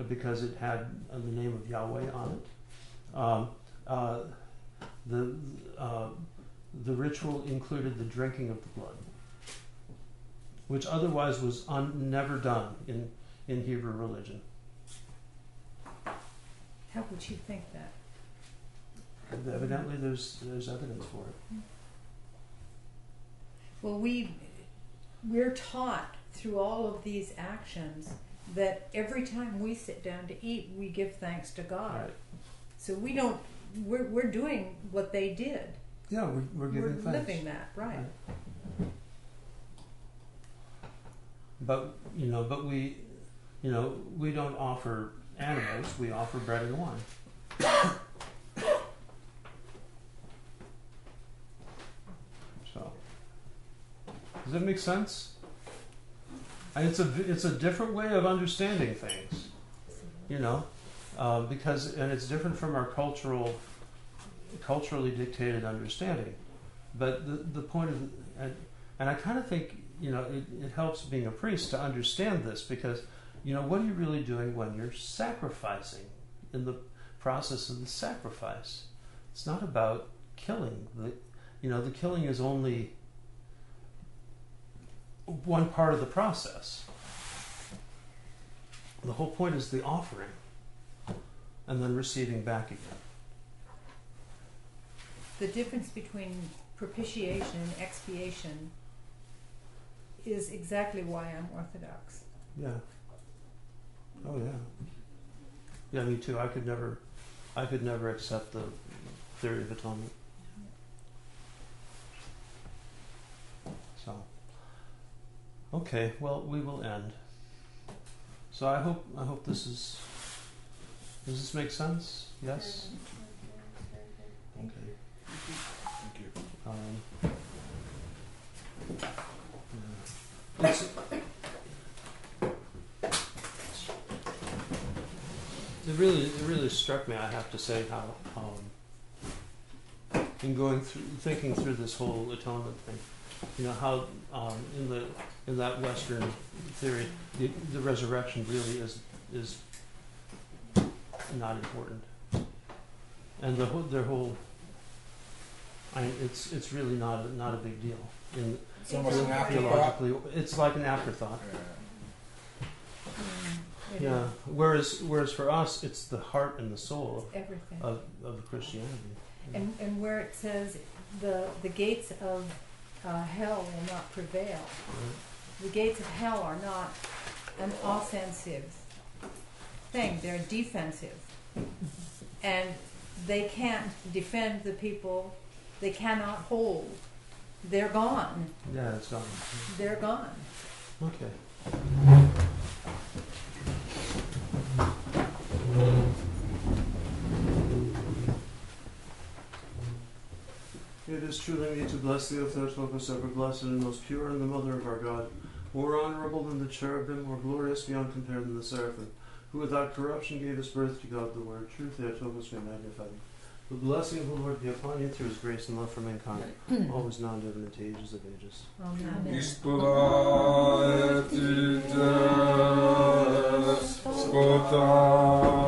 A: because it had the name of Yahweh on it. The ritual included the drinking of the blood, which otherwise was never done in Hebrew religion.
F: How would you think that?
A: Evidently, there's evidence for it.
F: Well, we're taught through all of these actions that every time we sit down to eat, we give thanks to God.
A: Right.
F: So we're doing what they did.
A: Yeah, we're giving thanks.
F: We're living that, right.
A: But we don't offer animals. We offer bread and wine. So, does that make sense? And it's a different way of understanding things, because it's different from our culturally dictated understanding. But the point of and I kind of think it helps being a priest to understand this, because what are you really doing when you're sacrificing in the process of the sacrifice? It's not about killing. The killing is only one part of the process. The whole point is the offering and then receiving back again.
F: The difference between propitiation and expiation is exactly why I'm Orthodox.
A: Yeah. Oh yeah. Yeah, me too. I could never accept the theory of atonement. So, okay. Well, we will end. So I hope this is. Does this make sense? Yes.
C: Thank you.
D: Thank you.
A: It really struck me, I have to say, how in thinking through this whole atonement thing, how in that Western theory, the resurrection really is not important, and their whole. It's really not a big deal.
D: It's almost an afterthought.
A: It's like an afterthought.
F: Yeah.
A: Yeah. Whereas for us, it's the heart and the soul
F: everything
A: of Christianity.
F: And where it says the gates of hell will not prevail.
A: Right.
F: The gates of hell are not an offensive thing; they're defensive, and they can't defend the people. They cannot hold. They're gone.
A: Yeah, it's gone.
F: They're gone.
A: Okay. It is truly me to bless thee, O Theotokos, ever blessed and most pure, and the Mother of our God, more honorable than the cherubim, more glorious beyond compare than the seraphim, who without corruption gave us birth to God the Word. True Theotokos, we magnify thee. The blessing of the Lord be upon you through his grace and love for mankind, always now and ever and to ages of ages.
F: Amen.
D: Исполнитель, спотай.